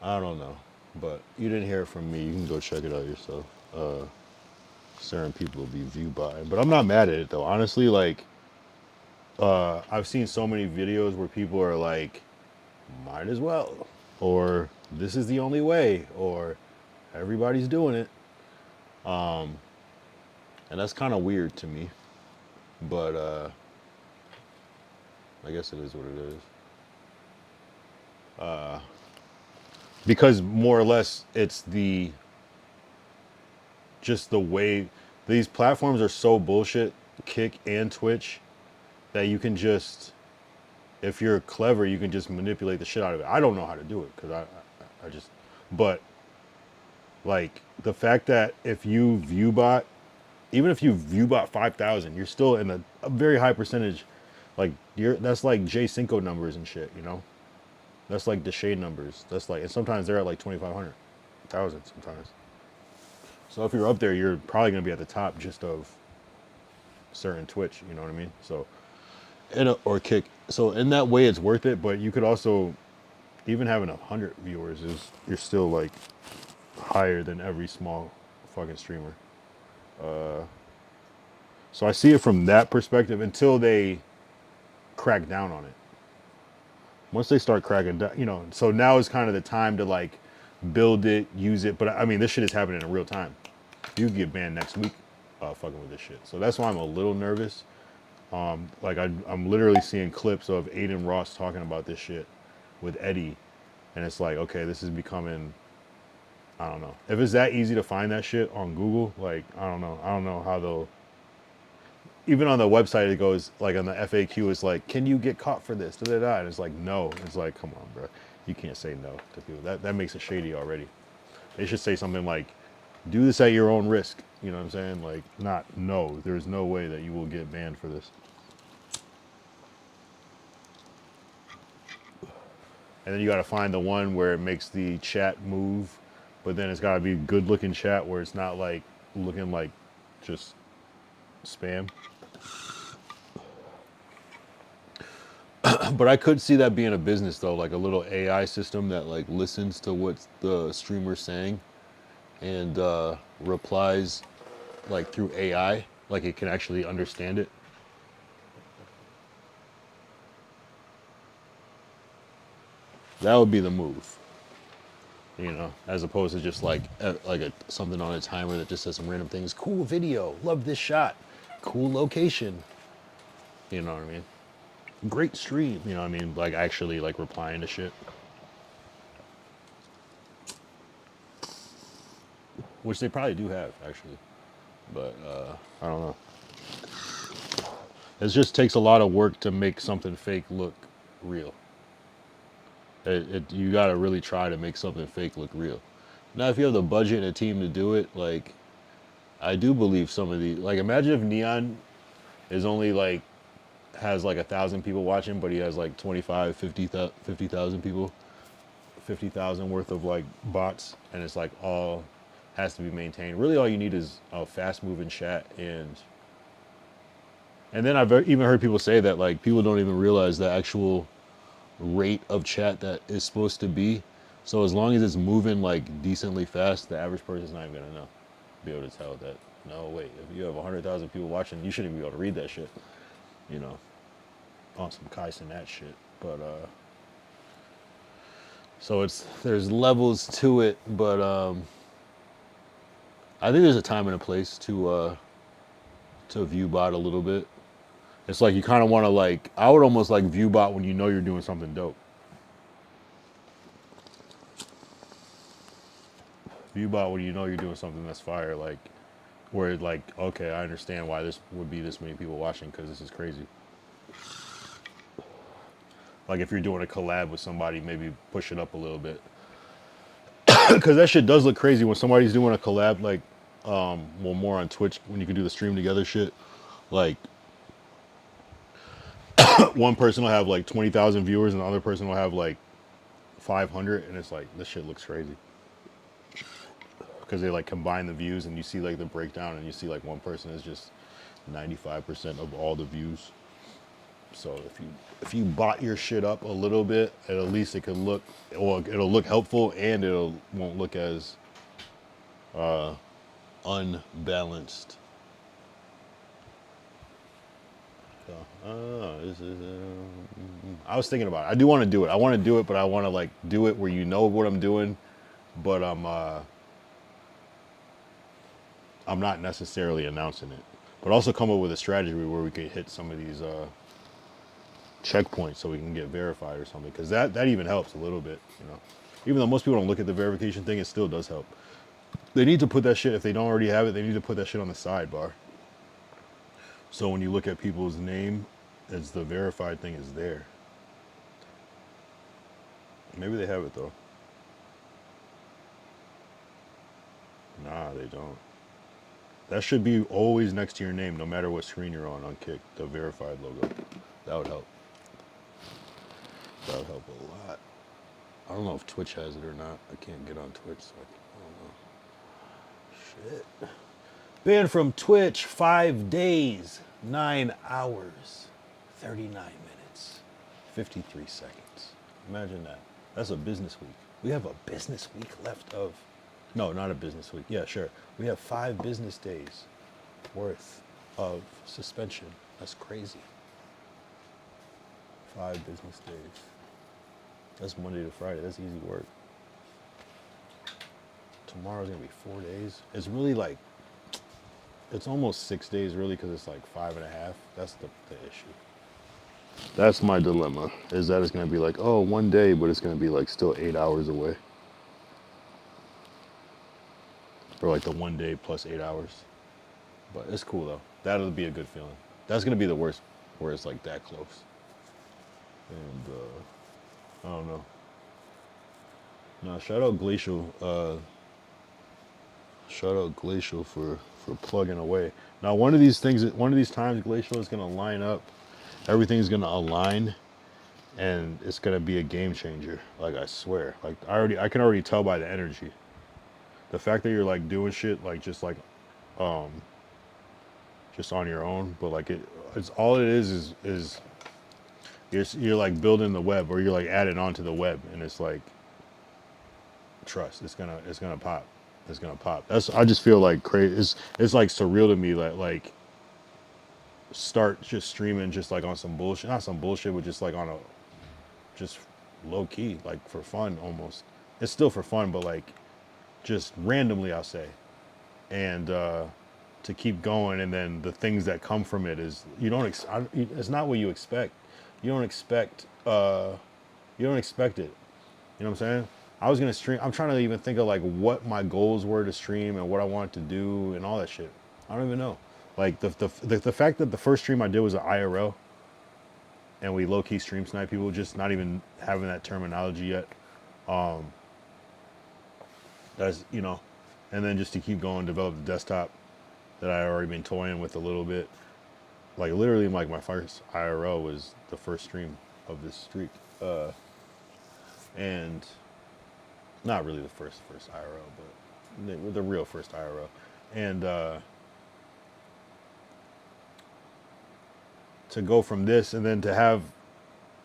I don't know. But you didn't hear it from me. You can go check it out yourself. Certain people will be view buying, but I'm not mad at it though. Honestly, like I've seen so many videos where people are like, might as well, or this is the only way, or everybody's doing it. And that's kind of weird to me, but I guess it is what it is. Because more or less it's just the way these platforms are so bullshit, Kick and Twitch, that you can just, if you're clever, you can just manipulate the shit out of it. I don't know how to do it because I just, but like the fact that if you viewbot, even if you viewbot 5,000, you're still in a very high percentage. Like that's like J5 numbers and shit, you know? That's like the shade numbers. That's like, and sometimes they're at like 2,500, 1,000 sometimes. So if you're up there, you're probably gonna be at the top just of certain Twitch, you know what I mean? So, or Kick. So in that way, it's worth it. But you could also, even having 100 viewers you're still like higher than every small fucking streamer. So I see it from that perspective until they crack down on it. Once they start cracking down, you know, so now is kind of the time to like build it, use it. But I mean, this shit is happening in real time. You can get banned next week fucking with this shit. So that's why I'm a little nervous. Like I'm literally seeing clips of Aiden Ross talking about this shit with Eddie. And it's like, okay, this is becoming, I don't know. If it's that easy to find that shit on Google, like, I don't know how they'll, even on the website, it goes, like on the FAQ, it's like, can you get caught for this? Da-da-da. And it's like, no. It's like, come on, bro. You can't say no to people. That makes it shady already. They should say something like, do this at your own risk. You know what I'm saying? Like, not, no. There's no way that you will get banned for this. And then you got to find the one where it makes the chat move, but then it's got to be good looking chat where it's not like looking like just spam. But I could see that being a business though, like a little AI system that like listens to what the streamer's saying and replies like through AI, like it can actually understand it. That would be the move, you know, as opposed to just like something on a timer that just says some random things. Cool video, love this shot, cool location. You know what I mean? Great stream. You know what I mean? Like actually like replying to shit. Which they probably do have actually, but I don't know. It just takes a lot of work to make something fake look real. You got to really try to make something fake look real. Now, if you have the budget and a team to do it, like, I do believe some of these, like, imagine if Neon is only like, has like 1,000 people watching, but he has like 25, 50,000 people, 50,000 worth of like bots, and it's like all has to be maintained. Really all you need is a fast moving chat, and then I've even heard people say that like people don't even realize the actual rate of chat that is supposed to be. So as long as it's moving like decently fast, the average person's not even gonna be able to tell that, no, wait, if you have 100,000 people watching, you shouldn't be able to read that shit, you know, on some Kaisen that shit. But so there's levels to it, but I think there's a time and a place to viewbot a little bit. It's like you kind of want to like, I would almost like viewbot when you know you're doing something dope. Viewbot when you know you're doing something that's fire, like where it like, okay, I understand why this would be this many people watching because this is crazy. Like if you're doing a collab with somebody, maybe push it up a little bit. Because that shit does look crazy when somebody's doing a collab, like, well, more on Twitch when you can do the stream together shit. Like, one person will have like 20,000 viewers and the other person will have like 500, and it's like, this shit looks crazy. Because they like combine the views and you see like the breakdown and you see like one person is just 95% of all the views. So if you bot your shit up a little bit, at least it can look, or it'll look helpful and won't look as unbalanced. So, I was thinking about it. I do want to do it. I want to do it, but I want to like do it where you know what I'm doing, but I'm not necessarily announcing it. But also come up with a strategy where we could hit some of these checkpoints so we can get verified or something, because that even helps a little bit, you know. Even though most people don't look at the verification thing, it still does help. They need to put that shit, if they don't already have it, they need to put that shit on the sidebar. So when you look at people's name, it's the verified thing is there. Maybe they have it though. Nah, they don't. That should be always next to your name, no matter what screen you're on Kick, the verified logo. That would help. That would help a lot. I don't know if Twitch has it or not. I can't get on Twitch, so I don't know. Shit. Banned from Twitch 5 days, 9 hours, 39 minutes, 53 seconds. Imagine that. That's a business week. We have a business week left of... No, not a business week. Yeah, sure. We have 5 business days worth of suspension. That's crazy. 5 business days. That's Monday to Friday. That's easy work. Tomorrow's gonna be 4 days. It's really like, it's almost 6 days really, because it's like 5.5. That's the issue. That's my dilemma, is that it's gonna be like, oh, 1 day, but it's gonna be like still 8 hours away. Or like the 1 day plus 8 hours. But it's cool though. That'll be a good feeling. That's gonna be the worst, where it's like that close. And I don't know. No, shout out Glacial. Shout out Glacial for plugging away. Now one of these times Glacial is gonna line up. Everything's gonna align, and it's gonna be a game changer. Like, I swear. Like, I can already tell by the energy. The fact that you're like doing shit like just on your own, but like it's all it is you're like building the web, or you're like adding on to the web, and it's like, trust, it's gonna pop. it's gonna pop. I just feel like crazy. It's like surreal to me that like start just streaming just like on some bullshit, not some bullshit, but just like on a just low key, like for fun almost. It's still for fun, but like just randomly, I'll say, and to keep going, and then the things that come from it is it's not what you expect. You don't expect it. You know what I'm saying? I was gonna stream. I'm trying to even think of like what my goals were to stream and what I wanted to do and all that shit. I don't even know. Like the fact that the first stream I did was an IRL, and we low key stream snipe people, just not even having that terminology yet. That's and then just to keep going, develop the desktop that I already been toying with a little bit. Like literally, like my first IRL was the first stream of this streak, and not really the first IRL, but the real first IRL, and to go from this and then to have,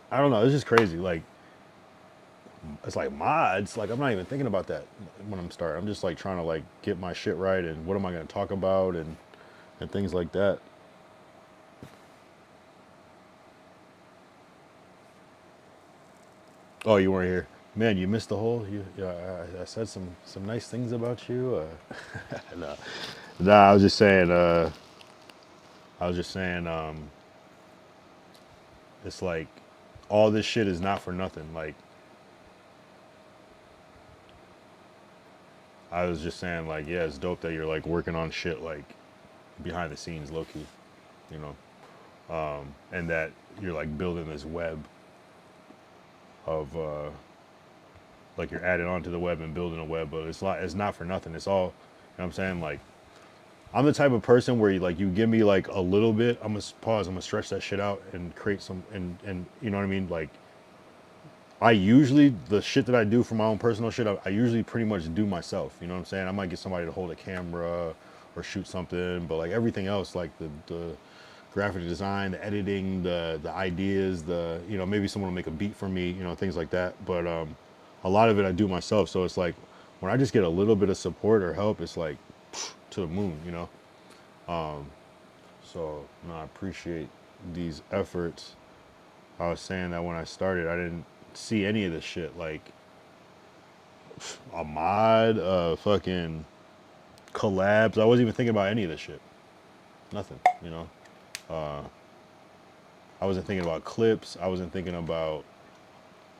I don't know, it's just crazy. Like it's like mods. Like I'm not even thinking about that when I'm starting. I'm just like trying to like get my shit right and what am I going to talk about and things like that. Oh, you weren't here, man. You missed the whole. I said some nice things about you. Nah, I was just saying. It's like all this shit is not for nothing. Like I was just saying, like, yeah, it's dope that you're like working on shit like behind the scenes, low key, and that you're like building this web of like you're adding onto the web and building a web, but it's not for nothing. It's all, what I'm saying? Like I'm the type of person where you give me like a little bit, I'm gonna pause, I'm gonna stretch that shit out and create some and you know what I mean? Like I usually, the shit that I do for my own personal shit, I usually pretty much do myself. You know what I'm saying? I might get somebody to hold a camera or shoot something, but like everything else, like the graphic design, the editing, the ideas, maybe someone will make a beat for me, things like that. But a lot of it I do myself. So it's like when I just get a little bit of support or help, it's like to the moon, So I appreciate these efforts. I was saying that when I started, I didn't see any of this shit, like a mod, fucking collabs. I wasn't even thinking about any of this shit. Nothing, I wasn't thinking about clips. I wasn't thinking about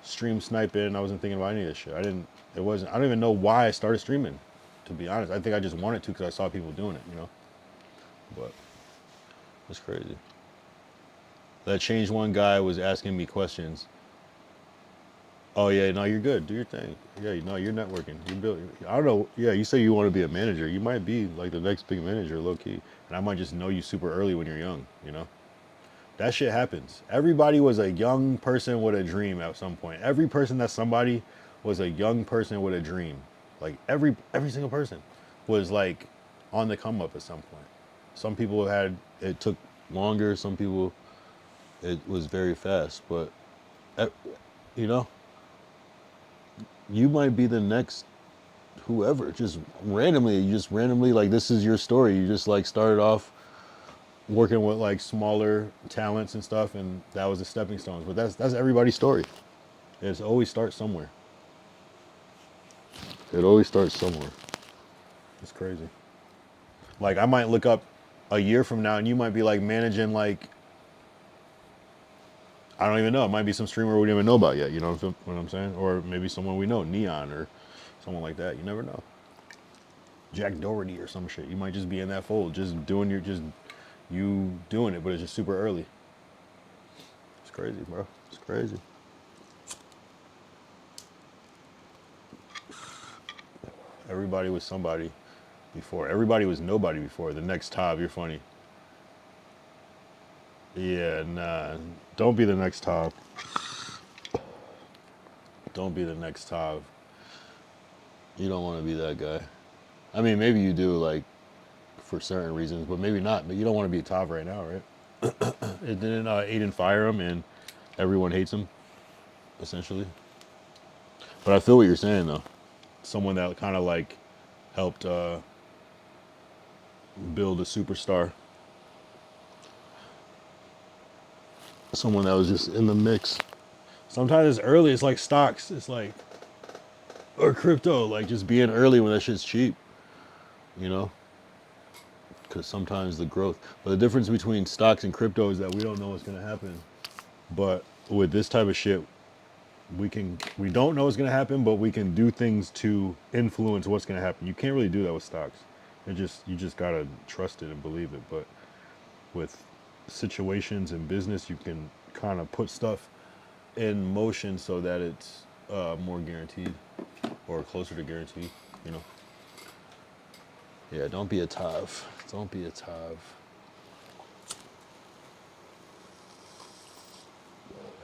stream sniping. I wasn't thinking about any of this shit. I don't even know why I started streaming, to be honest. I think I just wanted to because I saw people doing it, but it's crazy. That Change One guy was asking me questions. Oh yeah, no, you're good. Do your thing. Yeah, you're networking. You're building. I don't know. Yeah, you say you want to be a manager. You might be like the next big manager, low key. And I might just know you super early when you're young. That shit happens. Everybody was a young person with a dream at some point. Every person that's somebody was a young person with a dream. Like every single person was like on the come up at some point. Some people it took longer. Some people it was very fast. But you might be the next whoever, just randomly, like this is your story. You just like started off working with like smaller talents and stuff, and that was the stepping stones. But that's everybody's story. It always starts somewhere. It's crazy. Like I might look up a year from now and you might be like managing like, I don't even know. It might be some streamer we don't even know about yet. You know what I'm saying? Or maybe someone we know, Neon or someone like that. You never know. Jack Doherty or some shit. You might just be in that fold, just you doing it, but it's just super early. It's crazy, bro. It's crazy. Everybody was somebody before. Everybody was nobody before. The next top, you're funny. Yeah, nah. Don't be the next top. Don't be the next top. You don't want to be that guy. I mean, maybe you do, like, for certain reasons, but maybe not. But you don't want to be a top right now, right? It didn't Aiden fire him, and everyone hates him, essentially. But I feel what you're saying, though. Someone that kind of, like, helped build a superstar. Someone that was just in the mix. Sometimes it's early. It's like stocks. It's like, or crypto, like just being early when that shit's cheap, you know? Because sometimes the growth. But the difference between stocks and crypto is that we don't know what's going to happen. But with this type of shit, we don't know what's going to happen, but we can do things to influence what's going to happen. You can't really do that with stocks. You just got to trust it and believe it. But with situations in business, you can kind of put stuff in motion so that it's more guaranteed or closer to guaranteed, you know. Yeah, don't be a tav. Don't be a tav.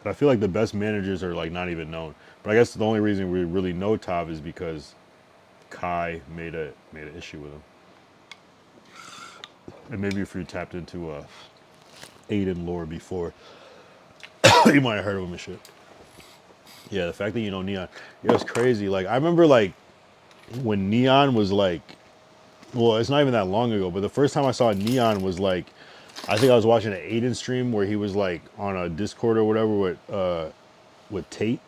And I feel like the best managers are like not even known. But I guess the only reason we really know Tav is because Kai made an issue with him. And maybe if you tapped into Aiden lore before, you might have heard of him and shit. Yeah, the fact that you know Neon, it was crazy. Like I remember like when Neon was like, well, it's not even that long ago, but the first time I saw Neon was like, I think I was watching an Aiden stream where he was like on a Discord or whatever with Tate,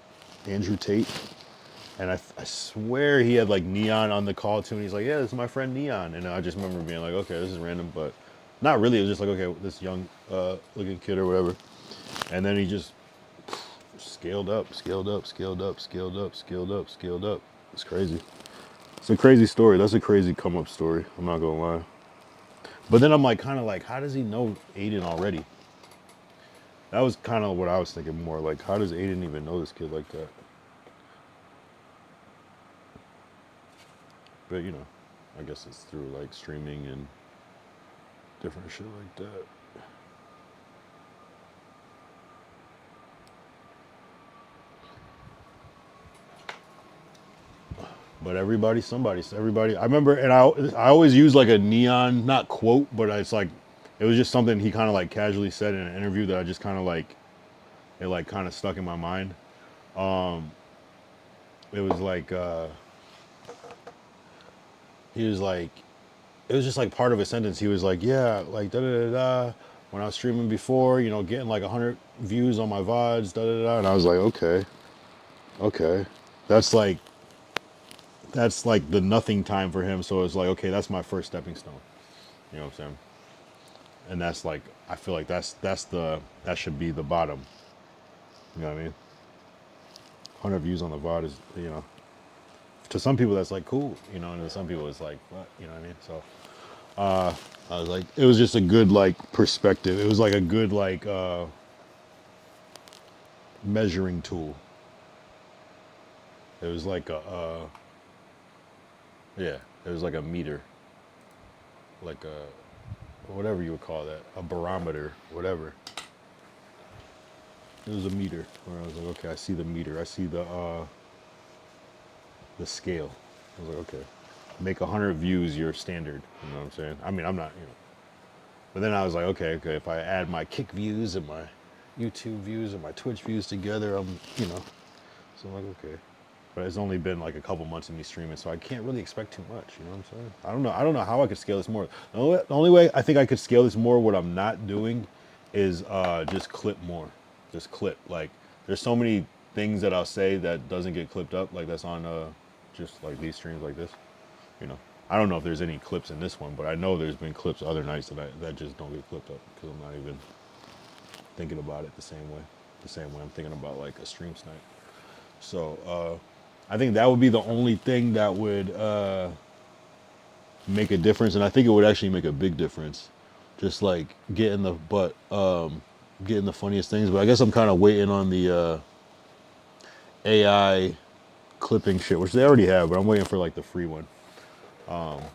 Andrew Tate. And I swear he had like Neon on the call too. And he's like, yeah, this is my friend Neon. And I just remember being like, okay, this is random, but not really. It was just like, okay, this young looking kid or whatever. And then he just scaled up. It's crazy. It's a crazy story. That's a crazy come up story. I'm not gonna lie. But then I'm like, kind of like, how does he know Aiden already? That was kind of what I was thinking more. Like, how does Aiden even know this kid like that? But, you know, I guess it's through like streaming and different shit like that. But everybody, everybody. I remember, and I always use like a Neon, not quote, but it's like, it was just something he kind of like casually said in an interview that I just kind of like, it like kind of stuck in my mind. It was like, he was like, it was just like part of a sentence. He was like, yeah, like da da da da. When I was streaming before, you know, getting like 100 views on my VODs, da da da. And I was like, okay, that's like the nothing time for him. So it's like, okay, that's my first stepping stone. You know what I'm saying? And that's like, I feel like that should be the bottom. You know what I mean? 100 views on the VOD is, you know, to some people that's like cool, you know, and to some people it's like, what, you know what I mean? So I was like, it was just a good like perspective. It was like a good like measuring tool. It was like it was like a meter, like a, whatever you would call that, a barometer, whatever. It was a meter where I was like, okay, I see the meter. I see the scale. I was like, okay, make 100 views your standard. You know what I'm saying? I mean, I'm not, you know. But then I was like, okay, if I add my Kick views and my YouTube views and my Twitch views together, I'm, you know. So I'm like, okay. But it's only been like a couple months of me streaming, so I can't really expect too much. You know what I'm saying? I don't know how I could scale this more. The only way I think I could scale this more, what I'm not doing, is just clip more. Just clip. Like, there's so many things that I'll say that doesn't get clipped up. Like that's on just like these streams like this. You know, I don't know if there's any clips in this one, but I know there's been clips other nights that just don't get clipped up because I'm not even thinking about it the same way I'm thinking about like a stream snipe. So I think that would be the only thing that would make a difference, and I think it would actually make a big difference. Just like getting the getting the funniest things. But I guess I'm kind of waiting on the AI clipping shit, which they already have, but I'm waiting for like the free one,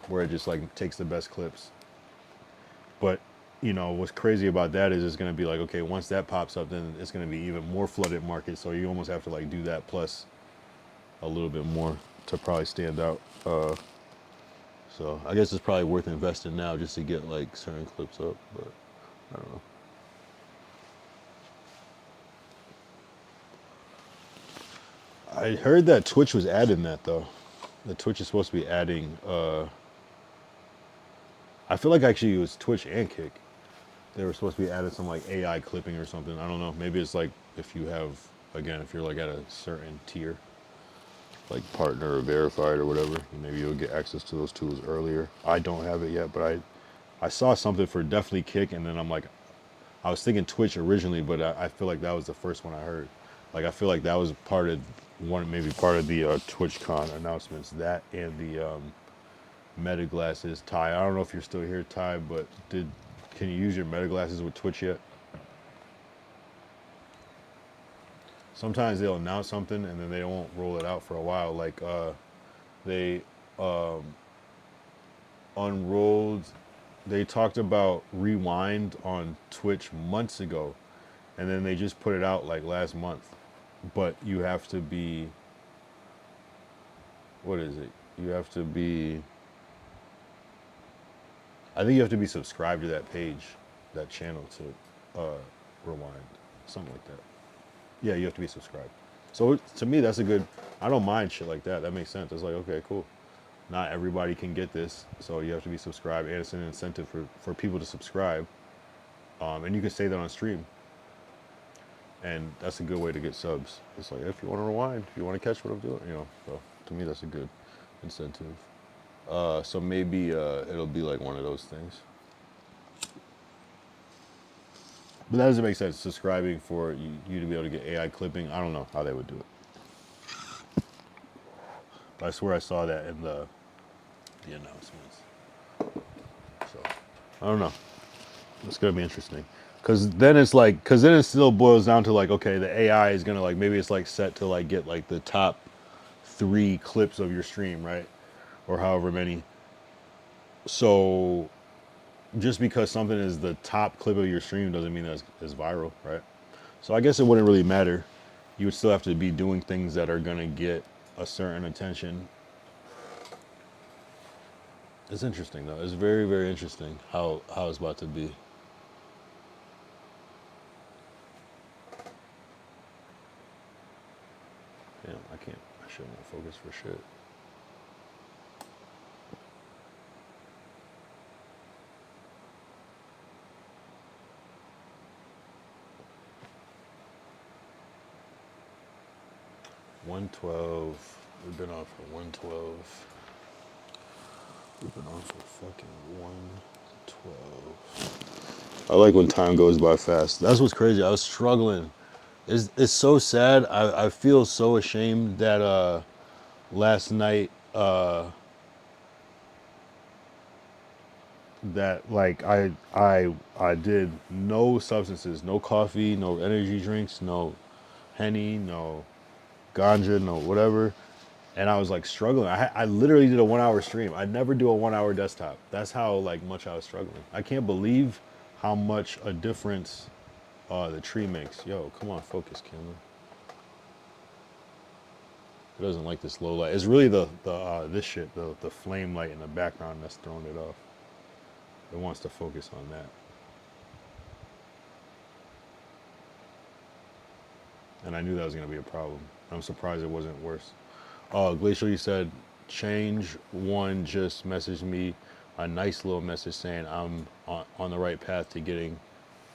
where it just like takes the best clips. But you know what's crazy about that is it's gonna be like, okay, once that pops up, then it's gonna be even more flooded market. So you almost have to like do that plus a little bit more to probably stand out. So I guess it's probably worth investing now just to get like certain clips up, but I don't know. I heard that Twitch was adding that though. the Twitch is supposed to be adding. I feel like actually it was Twitch and Kick. They were supposed to be adding some like AI clipping or something. I don't know. Maybe it's like if you have, again, if you're like at a certain tier, like partner or verified or whatever, maybe you'll get access to those tools earlier. I don't have it yet, but I saw something for definitely Kick, and then I'm like, I was thinking Twitch originally, but I feel like that was the first one I heard. Like I feel like that was part of maybe part of the TwitchCon announcements. That and the Meta glasses. Ty, I don't know if you're still here, Ty, but can you use your Meta glasses with Twitch yet? Sometimes they'll announce something and then they won't roll it out for a while. Like they unrolled. They talked about Rewind on Twitch months ago, and then they just put it out like last month. But you have to be, what is it? You have to be, I think you have to be subscribed to that page, that channel to Rewind, something like that. Yeah, you have to be subscribed. So to me, that's a good, I don't mind shit like that. That makes sense. It's like, okay, cool. Not everybody can get this, so you have to be subscribed, and it's an incentive for people to subscribe. And you can say that on stream. And that's a good way to get subs. It's like, if you want to rewind, if you want to catch what I'm doing, you know. So to me, that's a good incentive. So maybe it'll be like one of those things. But that doesn't make sense, subscribing for you to be able to get AI clipping. I don't know how they would do it. But I swear I saw that in the announcements. So, I don't know. It's going to be interesting. Because then it's like, because then it still boils down to like, okay, the AI is going to like, maybe it's like set to like get like the top 3 clips of your stream, right? Or however many. So just because something is the top clip of your stream doesn't mean that it's viral, right? So I guess it wouldn't really matter. You would still have to be doing things that are going to get a certain attention. It's interesting though. It's very, very interesting how it's about to be. Damn, I shouldn't focus for shit. $112. We've been on for 112. We've been on for fucking 112. I like when time goes by fast. That's what's crazy. I was struggling. It's so sad. I feel so ashamed that last night that like I did no substances, no coffee, no energy drinks, no Henny, no ganja, no whatever. And I was like struggling. I literally did a 1 hour stream. I never do a 1 hour desktop. That's how like much I was struggling. I can't believe how much a difference the tree makes. Yo, come on, focus, camera. It doesn't like this low light. It's really the this shit, the flame light in the background that's throwing it off. It wants to focus on that. And I knew that was gonna be a problem. I'm surprised it wasn't worse. Glacial, you said, change one just messaged me a nice little message saying I'm on the right path to getting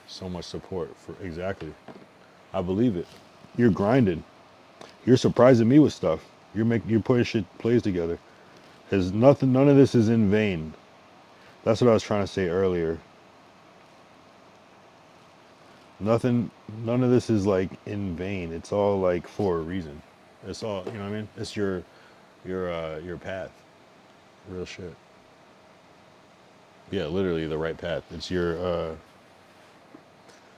so much support for exactly. I believe it. You're grinding. You're surprising me with stuff. You're putting shit plays together. There's nothing. None of this is in vain. That's what I was trying to say earlier. None of this is like in vain. It's all like for a reason. It's all, you know what I mean? It's your path. Real shit. Yeah, literally the right path. It's your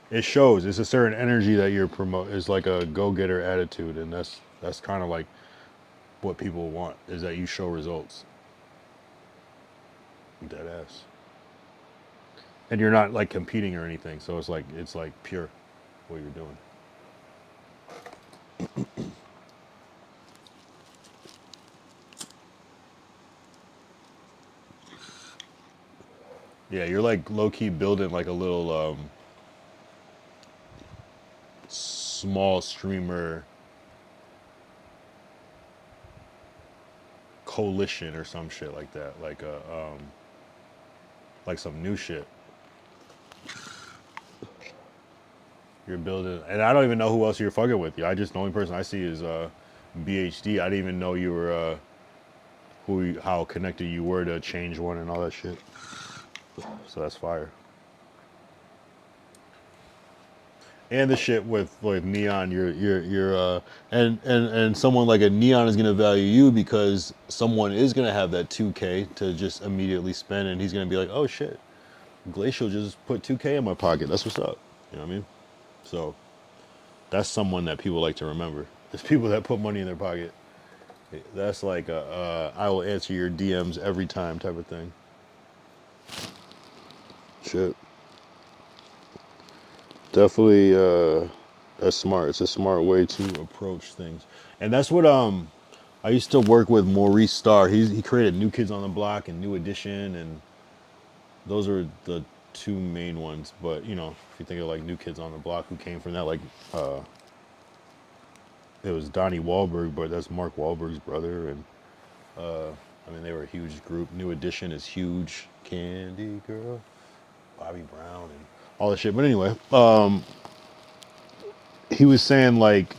it shows. It's a certain energy that you're It's like a go-getter attitude, and that's kind of like what people want, is that you show results. Dead ass. And you're not like competing or anything, so it's like pure what you're doing. Yeah, you're like low-key building like a little small streamer coalition or some shit like that, like some new shit. You're building, and I don't even know who else you're fucking with. I just, the only person I see is BHD. I didn't even know you were how connected you were to Change One and all that shit. So that's fire. And the shit with Neon, you're and someone like a Neon is gonna value you because someone is gonna have that 2K to just immediately spend, and he's gonna be like, oh shit, Glacial just put 2K in my pocket. That's what's up. You know what I mean? So that's someone that people like to remember. There's people that put money in their pocket. That's like I will answer your DMs every time type of thing. Shit. Definitely that's smart. It's a smart way to approach things. And that's what I used to work with Maurice Starr. He created New Kids on the Block and New Edition, and those are the two main ones. But you know, if you think of like New Kids on the Block, who came from that, like it was Donnie Wahlberg, but that's Mark Wahlberg's brother, and I mean they were a huge group. New Edition is huge. Candy Girl, Bobby Brown, and all that shit. But anyway, he was saying like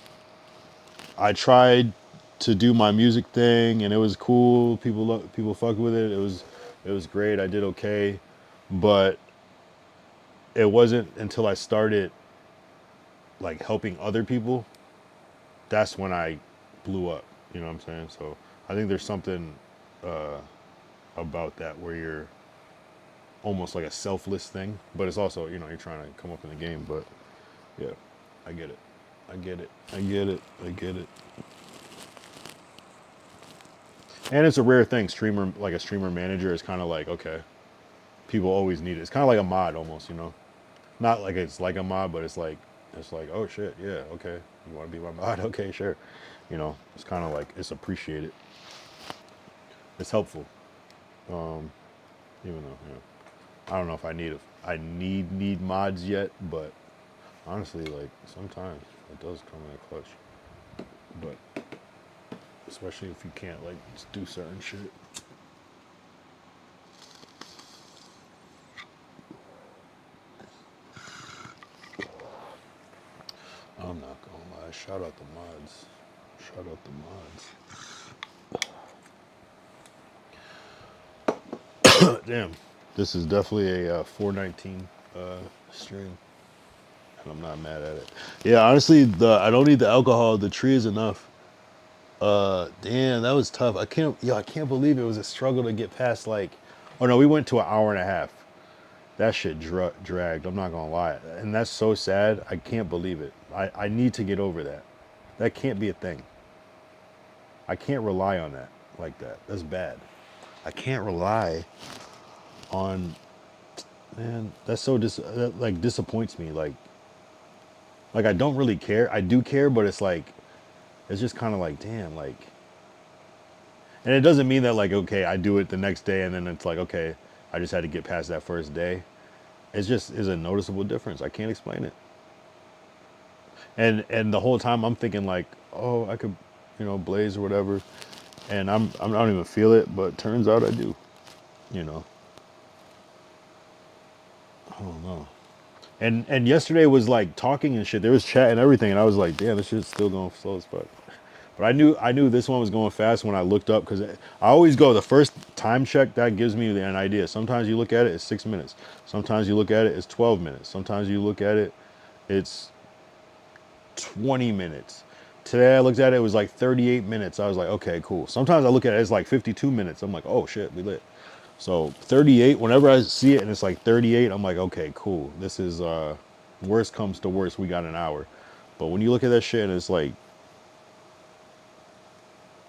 I tried to do my music thing and it was cool. People fucked with it. It was great. I did okay, but it wasn't until I started like helping other people, that's when I blew up. You know what I'm saying? So I think there's something about that where you're almost like a selfless thing, but it's also, you know, you're trying to come up in the game. But yeah, I get it. I get it. I get it. I get it. And it's a rare thing. Streamer, like a streamer manager is kind of like, okay, people always need it. It's kind of like a mod almost, you know? Not like it's like a mod, but it's like, oh shit, yeah, okay. You want to be my mod? Okay, sure. You know, it's kind of like, it's appreciated. It's helpful. Even though, you know, I don't know if I need mods yet, but honestly, like sometimes it does come in a clutch. But especially if you can't like just do certain shit. I'm not gonna lie. Shout out the mods. Shout out the mods. Damn. This is definitely a 419 stream. And I'm not mad at it. Yeah, honestly, I don't need the alcohol. The tree is enough. Damn, that was tough. I can't believe it was a struggle to get past like, oh no, we went to an hour and a half. That shit dragged. I'm not gonna lie. And that's so sad. I can't believe it. I need to get over that. That can't be a thing. I can't rely on that like that. That's bad. I can't rely on, man, that's so that like disappoints me. Like I don't really care. I do care, but it's like, it's just kind of like, damn, like, and it doesn't mean that like, okay, I do it the next day and then it's like, okay, I just had to get past that first day. It's just is a noticeable difference. I can't explain it. And the whole time I'm thinking like, oh, I could, you know, blaze or whatever, and I don't even feel it, but turns out I do. You know. I don't know. And yesterday was like talking and shit. There was chat and everything, and I was like, damn, this shit's still going slow as fuck. But I knew this one was going fast when I looked up, because I always go the first time check. That gives me an idea. Sometimes you look at it, it's 6 minutes. Sometimes you look at it, it's 12 minutes. Sometimes you look at it, it's 20 minutes. Today I looked at it, it was like 38 minutes. I was like, okay, cool. Sometimes I look at it, it's like 52 minutes. I'm like, oh shit, we lit. So 38, whenever I see it and it's like 38, I'm like, okay, cool. This is, worst comes to worst, we got an hour. But when you look at that shit and it's like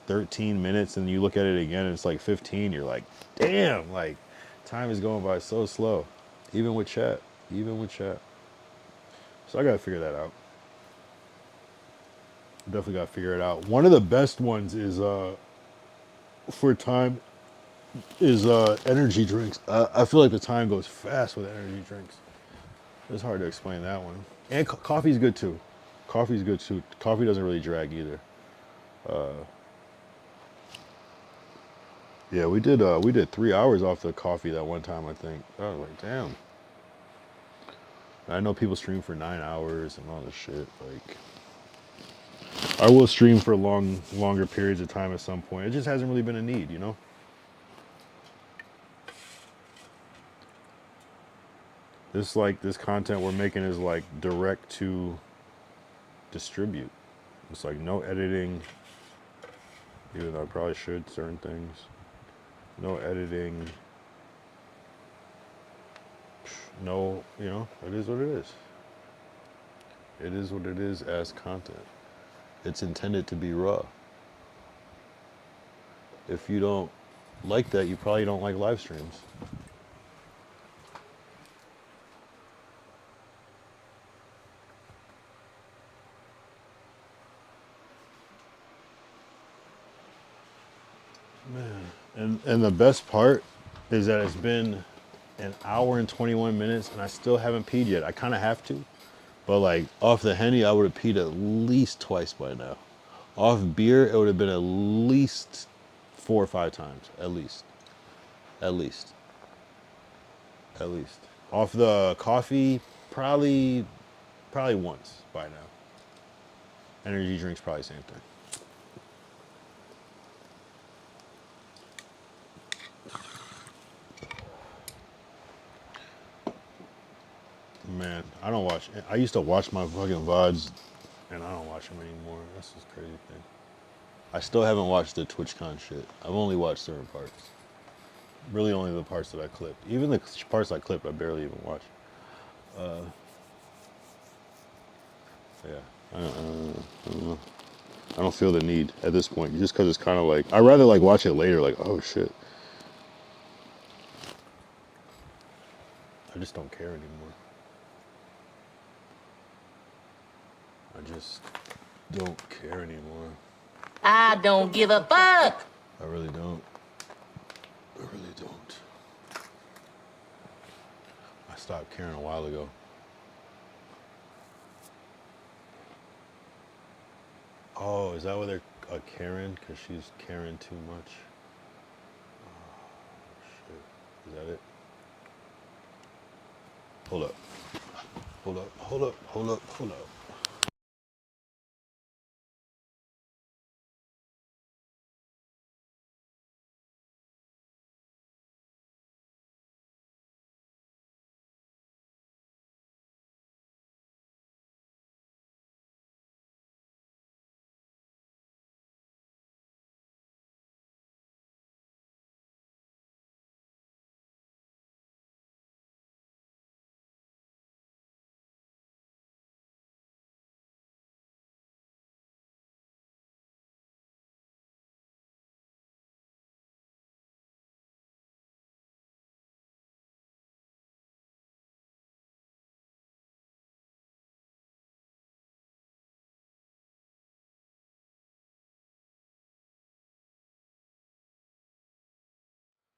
13 minutes and you look at it again and it's like 15, you're like, damn, like time is going by so slow. Even with chat. So I gotta figure that out. Definitely gotta figure it out. One of the best ones is for time is energy drinks. I feel like the time goes fast with energy drinks. It's hard to explain that one. And coffee's good too. Coffee doesn't really drag either. Yeah, we did 3 hours off the coffee that one time, I think. I was like, damn. I know people stream for 9 hours and all this shit. Like, I will stream for longer periods of time at some point. It just hasn't really been a need, you know? This content we're making is like direct to distribute. It's like no editing, even though I probably should certain things. No editing. No, you know, it is what it is. It is what it is as content. It's intended to be raw. If you don't like that, you probably don't like live streams. Man. And the best part is that it's been an hour and 21 minutes and I still haven't peed yet. I kind of have to. But like off the Henny, I would have peed at least twice by now. Off beer, it would have been at least 4 or 5 times. At least. At least. At least. Off the coffee, probably once by now. Energy drinks, probably same thing. Man, I don't watch. I used to watch my fucking VODs, and I don't watch them anymore. That's just crazy thing. I still haven't watched the TwitchCon shit. I've only watched certain parts. Really, only the parts that I clipped. Even the parts I clipped, I barely even watched. Yeah, I don't know. I don't feel the need at this point, just because it's kind of like I'd rather like watch it later. Like, oh shit. I just don't care anymore. I just don't care anymore.
I don't give a fuck.
I really don't. I really don't. I stopped caring a while ago. Oh, is that why they're a Karen? Because she's caring too much? Oh, shit. Is that it? Hold up. Hold up, hold up, hold up, hold up.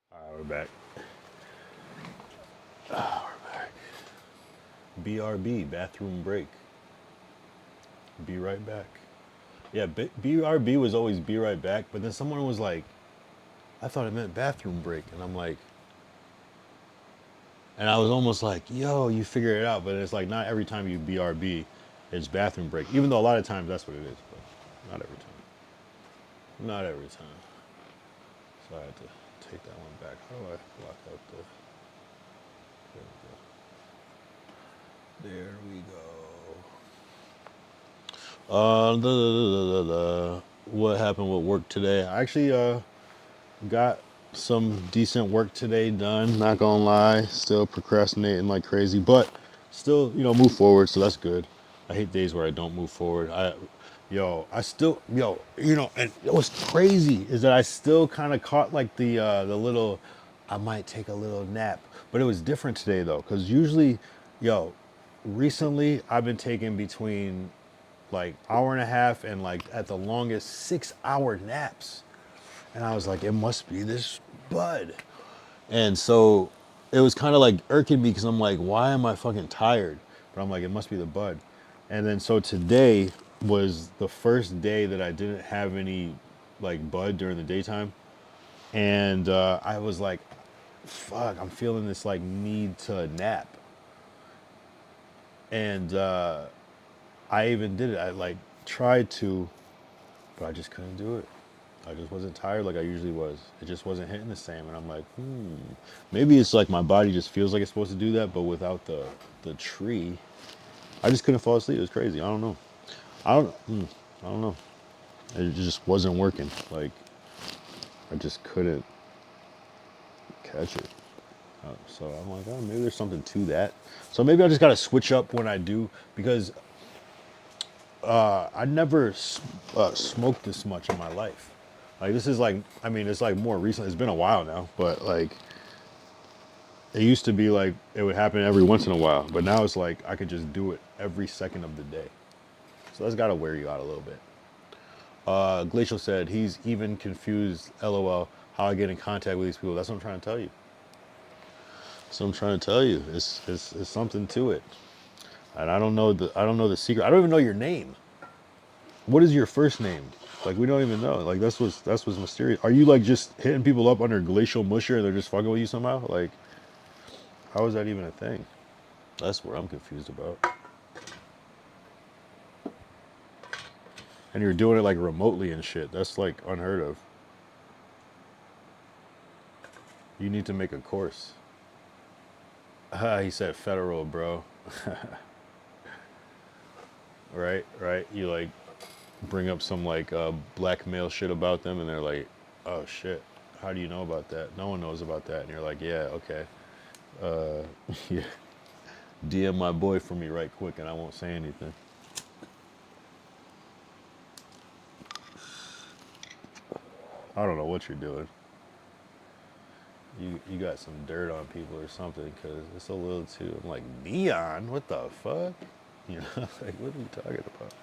All right, we're back. We're back. BRB, bathroom break. Be right back. Yeah, BRB was always be right back, but then someone was like, I thought it meant bathroom break. And I'm like, and I was almost like, yo, you figure it out. But it's like, not every time you BRB, it's bathroom break. Even though a lot of times that's what it is, but not every time. Not every time. So I had to take that one back. How do I block out the... There we go. What happened with work today? I actually got some decent work today done. Not gonna lie, still procrastinating like crazy, but still, you know, move forward. So that's good. I hate days where I don't move forward. You know, and what's crazy is that I still kind of caught like the little, I might take a little nap, but it was different today though, because usually, recently I've been taking between like hour and a half and like at the longest 6-hour naps. And I was like, it must be this bud. And so it was kind of like irking me because I'm like, why am I fucking tired? But I'm like, it must be the bud. And then so today was the first day that I didn't have any like bud during the daytime. And I was like, fuck, I'm feeling this like need to nap. And I even did it. I like tried to, but I just couldn't do it. I just wasn't tired like I usually was. It just wasn't hitting the same. And I'm like, maybe it's like my body just feels like it's supposed to do that, but without the tree, I just couldn't fall asleep. It was crazy. I don't know. I don't know. It just wasn't working. Like, I just couldn't catch it. So I'm like, oh, maybe there's something to that. So maybe I just got to switch up when I do, because I never smoked this much in my life. Like, this is like, I mean, it's like more recent. It's been a while now, but like, it used to be like it would happen every once in a while, but now it's like I could just do it every second of the day. So that's got to wear you out a little bit. Glacial said he's even confused, LOL, how I get in contact with these people. That's what I'm trying to tell you. So I'm trying to tell you, it's something to it. And I don't know the secret. I don't even know your name. What is your first name? Like, we don't even know. Like, that's what's mysterious. Are you like just hitting people up under Glacial Musher and they're just fucking with you somehow? Like, how is that even a thing? That's what I'm confused about. And you're doing it like remotely and shit. That's like unheard of. You need to make a course. He said federal, bro. Right. You like bring up some like blackmail shit about them and they're like, oh shit, how do you know about that? No one knows about that. And you're like, yeah, okay. Yeah. DM my boy for me right quick and I won't say anything. I don't know what you're doing. You got some dirt on people or something, because it's a little too, I'm like, neon? What the fuck? You know, like, what are you talking about?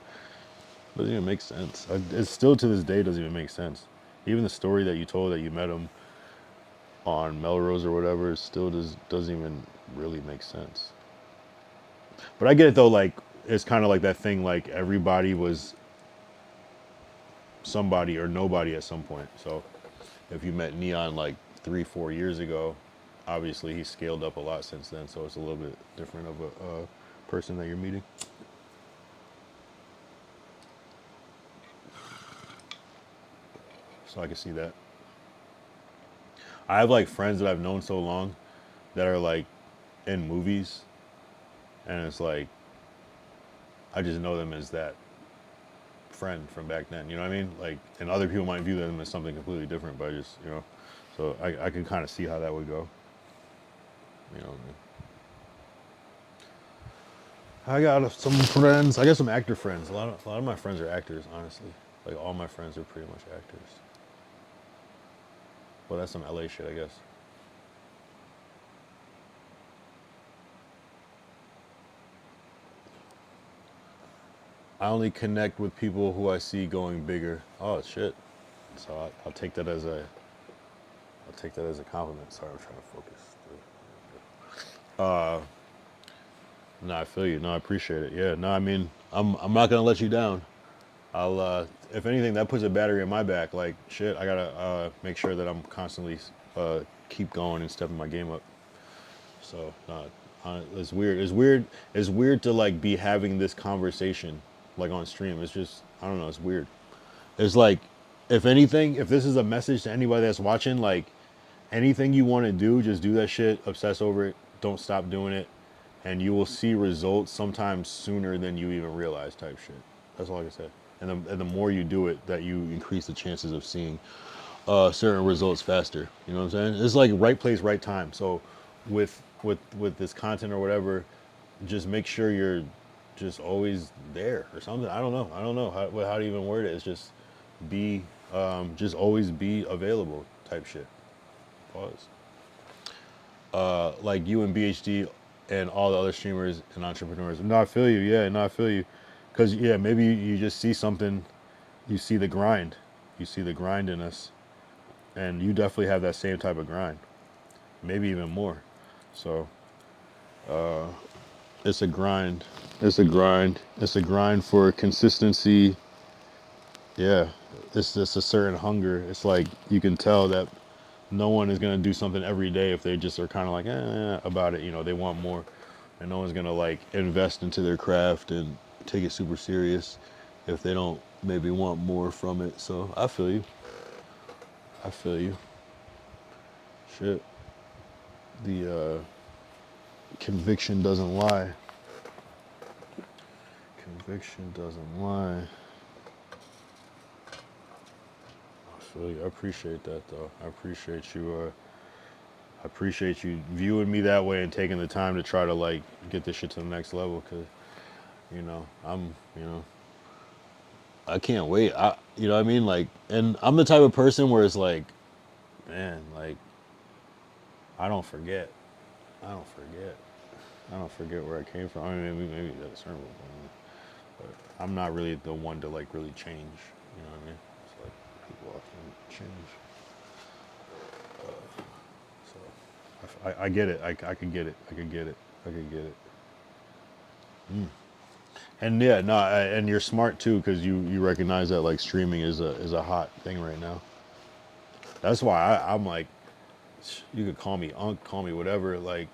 Doesn't even make sense. It still to this day doesn't even make sense. Even the story that you told that you met him on Melrose or whatever, it still doesn't even really make sense. But I get it though, like, it's kind of like that thing, like everybody was somebody or nobody at some point. So if you met Neon like 3-4 years ago, obviously he's scaled up a lot since then, so it's a little bit different of a person that you're meeting. So I can see that. I have like friends that I've known so long that are like in movies, and it's like I just know them as that friend from back then, you know what I mean? Like, and other people might view them as something completely different, but I just, you know, so I can kind of see how that would go. You know what I mean? I got some friends. I got some actor friends. A lot of my friends are actors, honestly. Like, all my friends are pretty much actors. Well, that's some LA shit, I guess. I only connect with people who I see going bigger. Oh shit! So I'll take that as a compliment. Sorry, I'm trying to focus. No, I feel you. No, I appreciate it. Yeah. No, I mean, I'm not gonna let you down. I'll if anything, that puts a battery in my back. Like shit, I gotta make sure that I'm constantly keep going and stepping my game up. So it's weird. It's weird to like be having this conversation like on stream. It's just, I don't know, it's weird. It's like, if anything, if this is a message to anybody that's watching, like, anything you want to do, just do that shit, obsess over it, don't stop doing it, and you will see results sometimes sooner than you even realize type shit. That's all I can say. And the more you do it, that you increase the chances of seeing certain results faster. You know what I'm saying? It's like right place, right time. So with this content or whatever, just make sure you're just always there or something. I don't know how to even word it. It's just be just always be available type shit. Pause. Like you and BHD and all the other streamers and entrepreneurs. No, I feel you. Yeah, no, I feel you. Because yeah, maybe you just see something, you see the grind in us, and you definitely have that same type of grind, maybe even more. So it's a grind. It's a grind for consistency. Yeah, it's just a certain hunger. It's like you can tell that no one is gonna do something every day if they just are kind of like about it. You know, they want more, and no one's gonna like invest into their craft and take it super serious if they don't maybe want more from it. So I feel you. I feel you. Shit. The conviction doesn't lie. Conviction doesn't lie. I feel you. I appreciate that though. I appreciate you. I appreciate you viewing me that way and taking the time to try to like get this shit to the next level. Cause you know I can't wait. You know what I mean? Like, and I'm the type of person where it's like, man, like, I don't forget. I don't forget. I don't forget where I came from. I mean, maybe at a certain point, but I'm not really the one to like really change. You know what I mean? It's like people often change. So I get it. I could get it. I could get it. I could get it. And yeah, no, and you're smart too, because you recognize that like streaming is a hot thing right now. That's why I'm like, you could call me Unc, call me whatever. Like,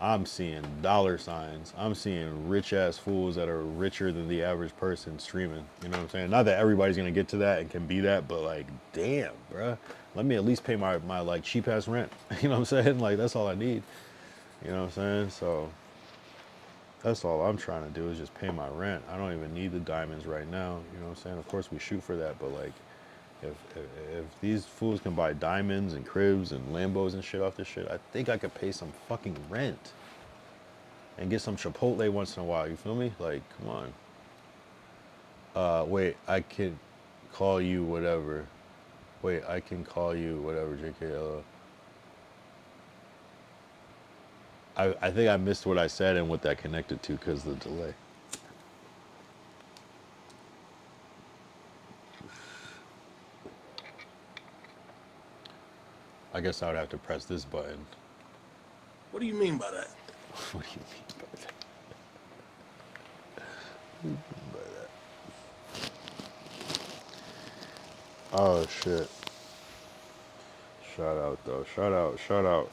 I'm seeing dollar signs. I'm seeing rich ass fools that are richer than the average person streaming. You know what I'm saying? Not that everybody's gonna get to that and can be that, but like, damn, bruh. Let me at least pay my like cheap ass rent. You know what I'm saying? Like, that's all I need. You know what I'm saying? So that's all I'm trying to do is just pay my rent. I don't even need the diamonds right now. You know what I'm saying? Of course we shoot for that, but like, if these fools can buy diamonds and cribs and Lambos and shit off this shit, I think I could pay some fucking rent and get some Chipotle once in a while. You feel me? Like, come on. Wait, I can call you whatever. Wait, I can call you whatever, JKL. I think I missed what I said and what that connected to because of the delay. I guess I would have to press this button.
What do you mean by that?
What do you mean by that? What do you mean by that? Oh shit. Shout out though. Shout out.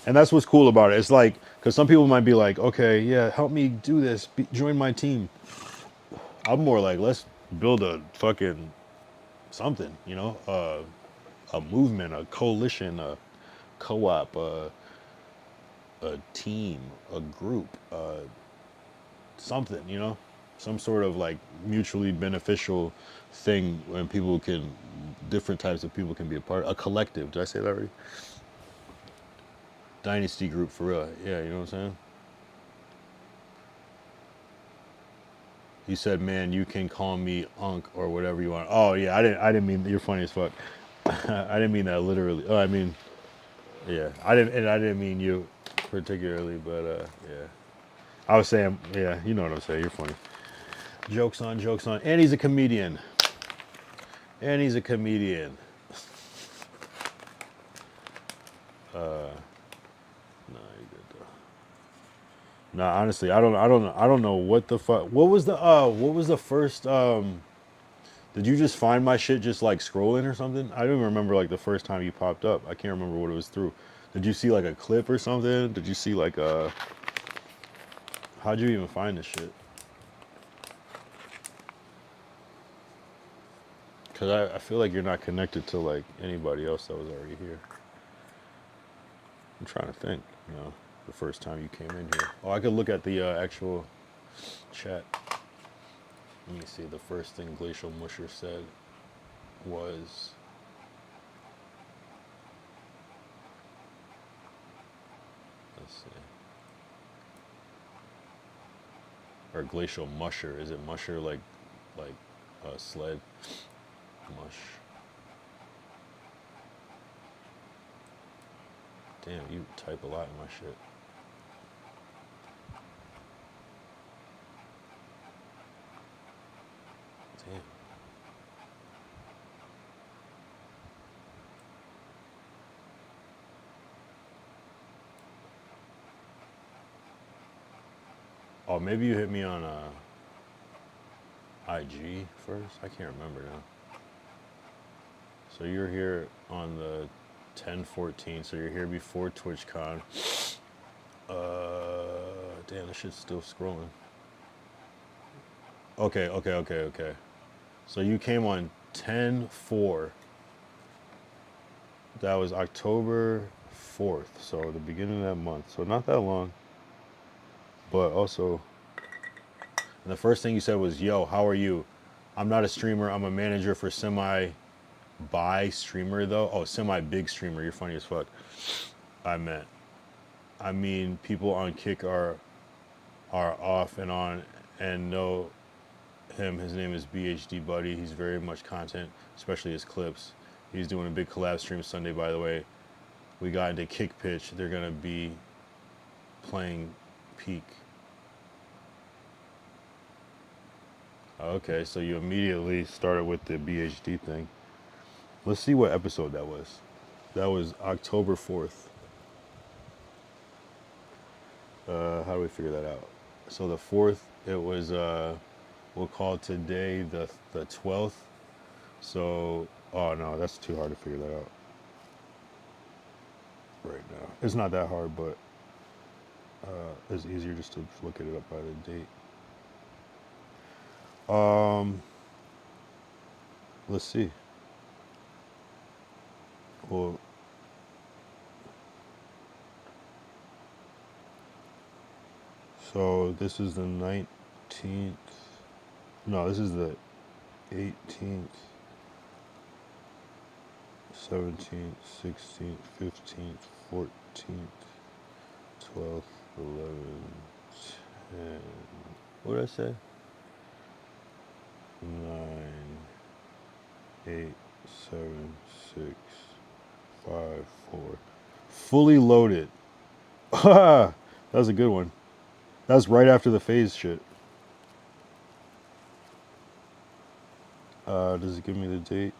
And that's what's cool about it. It's like, because some people might be like, okay, yeah, help me do this. Join my team. I'm more like, let's build a fucking something, you know? A movement, a coalition, a co-op, a team, a group, something, you know, some sort of like mutually beneficial thing when people can, different types of people can be a part of a collective. Did I say that already? Dynasty Group for real. Yeah, you know what I'm saying? He said, man, you can call me Unc or whatever you want. Oh yeah, I didn't mean, you're funny as fuck. I didn't mean that literally. Oh, I mean, yeah, I didn't mean you particularly, but yeah. I was saying, yeah, you know what I'm saying. You're funny. Jokes on, jokes on. And he's a comedian. And he's a comedian. No, you're good though. No, honestly, I don't know what the fuck. What was the first did you just find my shit just like scrolling or something? I don't even remember like the first time you popped up. I can't remember what it was through. Did you see like a clip or something? Did you see like a, how'd you even find this shit? Cause I feel like you're not connected to like anybody else that was already here. I'm trying to think, you know, the first time you came in here. Oh, I could look at the actual chat. Let me see, the first thing Glacial Musher said was, let's see, or Glacial Musher, is it Musher like sled? Mush. Damn, you type a lot in my shit. Damn. Oh, maybe you hit me on IG first? I can't remember now. So you're here on the 10/14. So you're here before TwitchCon. Damn, this shit's still scrolling. Okay. So you came on 10/4. That was October 4th. So the beginning of that month. So not that long. But also, and the first thing you said was, yo, how are you? I'm not a streamer. I'm a manager for semi-bi streamer, though. Oh, semi-big streamer. You're funny as fuck. I mean, people on Kick are off and on and know him. His name is BHD Buddy. He's very much content, especially his clips. He's doing a big collab stream Sunday, by the way. We got into Kick Pitch. They're going to be playing Peak. Okay, so you immediately started with the BHD thing. Let's see what episode that was. That was October 4th. How do we figure that out? So the 4th, it was, we'll call today the 12th. So, oh no, that's too hard to figure that out right now. It's not that hard, but it's easier just to look at it up by the date. Let's see. Well, so this is the 19th. No, this is the 18th, 17th, 16th, 15th, 14th, 12th, 11th, 10. What did I say? 9, 8, 7, 6, 5, 4. Fully loaded. That was a good one. That was right after the phase shit. Does it give me the date?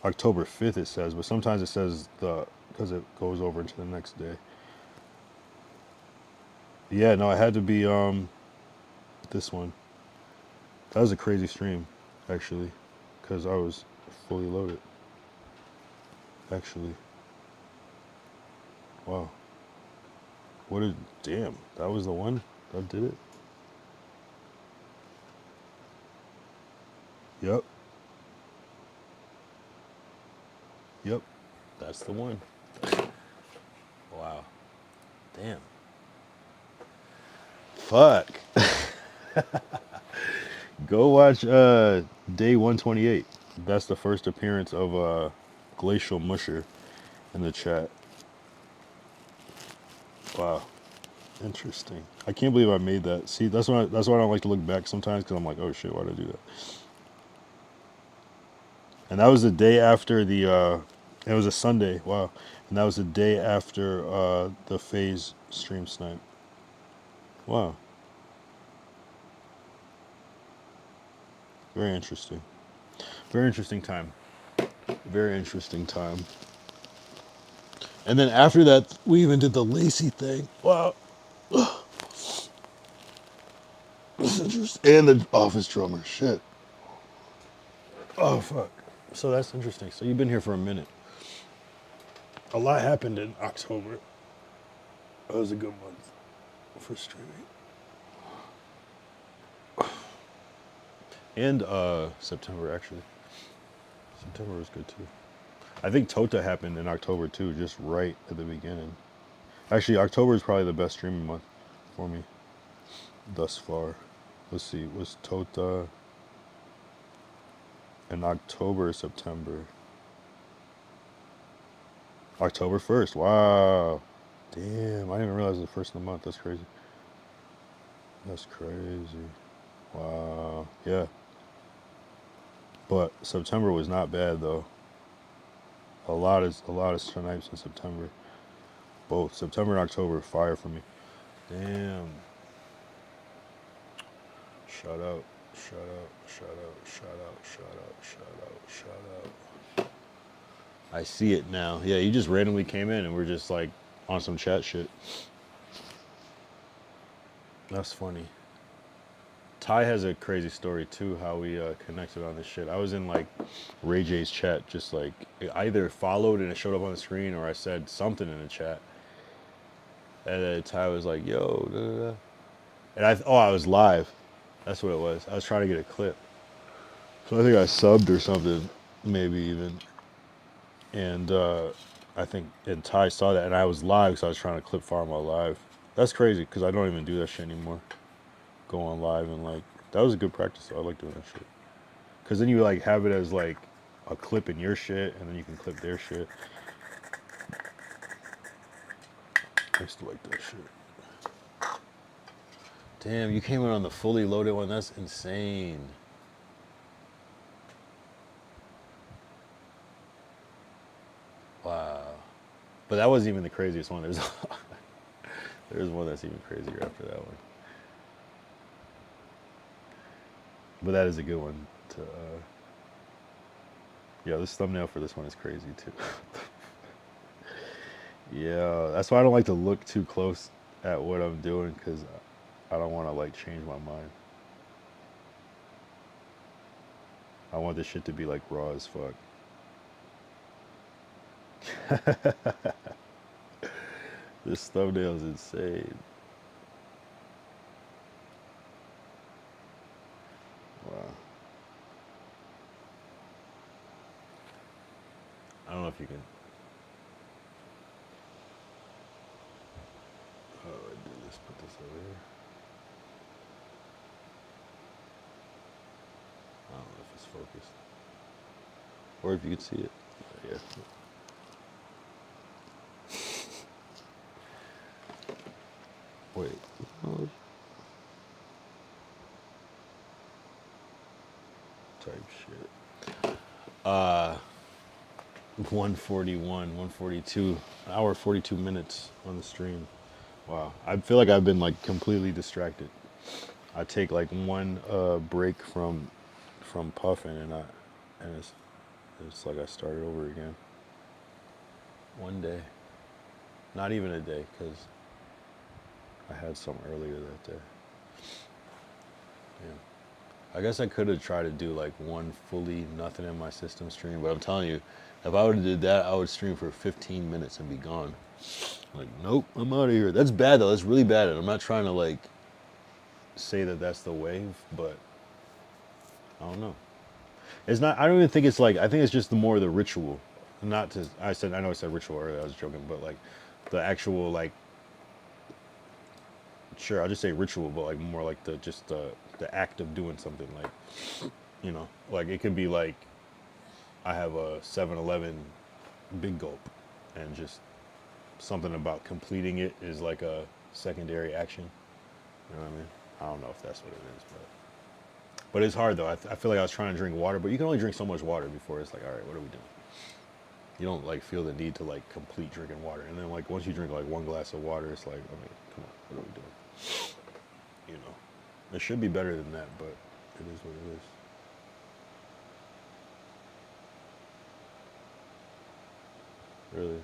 October 5th it says, but sometimes it says because it goes over into the next day. Yeah, no, it had to be this one. That was a crazy stream, actually, because I was fully loaded. Actually. Wow. Damn, that was the one that did it? Yep. Yep, that's the one. Wow. Damn. Fuck. Go watch day 128. That's the first appearance of Glacial Musher in the chat. Wow. Interesting. I can't believe I made that. See, that's why I don't like to look back sometimes, because I'm like, oh shit, why did I do that? And that was the day after the it was a Sunday. Wow. And that was the day after the phase stream snipe. Wow. Very interesting. Very interesting time. Very interesting time. And then after that, we even did the Lacey thing. Wow. That's interesting. And the office drummer. Shit. Oh, fuck. So that's interesting. So you've been here for a minute. A lot happened in October. That was a good month for streaming. And September, actually. September was good, too. I think Tota happened in October, too, just right at the beginning. Actually, October is probably the best streaming month for me thus far. Let's see, was Tota in October or September? October 1st, wow. Damn, I didn't even realize it was the first of the month. That's crazy. That's crazy. Wow, yeah. But September was not bad, though. A lot of snipes in September. Both September and October, fire for me. Damn. Shout out, shout out, shout out, shout out, shout out, shout out, shout out. I see it now. Yeah, you just randomly came in and we're just like on some chat shit. That's funny. Ty has a crazy story too, how we connected on this shit. I was in like Ray J's chat, just like I either followed and it showed up on the screen, or I said something in the chat, and then Ty was like, "Yo," da, da, da. And I was live. That's what it was. I was trying to get a clip, so I think I subbed or something, maybe even. And I think and Ty saw that, and I was live because I was trying to clip farm while live. That's crazy because I don't even do that shit anymore. Go on live and like that was a good practice. Though. I like doing that shit because then you like have it as like a clip in your shit, and then you can clip their shit. I used to like that shit. Damn, you came in on the fully loaded one. That's insane. Wow. But that wasn't even the craziest one. There's one that's even crazier after that one. But that is a good one to, yeah, this thumbnail for this one is crazy too. Yeah, that's why I don't like to look too close at what I'm doing, because I don't want to like change my mind. I want this shit to be like raw as fuck. This thumbnail is insane. Wow. I don't know if you can. How do I do this? Put this over here. I don't know if it's focused. Or if you can see it. Yeah. Wait. Oh. Type shit. 141, 142, an hour 42 minutes on the stream. Wow. I feel like I've been like completely distracted. I take like one break from puffing, and it's like I started over again. One day. Not even a day, because I had some earlier that day. Yeah. I guess I could have tried to do like one fully nothing in my system stream, but I'm telling you, if I would have did that, I would stream for 15 minutes and be gone. Like, nope, I'm out of here. That's bad though. That's really bad. And I'm not trying to like say that that's the wave, but I don't know. It's not. I don't even think it's like. I think it's just the ritual. Not to. I know I said ritual earlier. I was joking, but like the actual like. Sure, I'll just say ritual, but like more like the act of doing something, like, you know, like it could be like I have a 7-Eleven big gulp, and just something about completing it is like a secondary action. You know what I mean? I don't know if that's what it is, but it's hard though. I feel like I was trying to drink water, but you can only drink so much water before it's like, all right, what are we doing? You don't like feel the need to like complete drinking water, and then like once you drink like one glass of water, it's like, I mean, come on, what are we doing? You know, it should be better than that, but it is what it is. Really,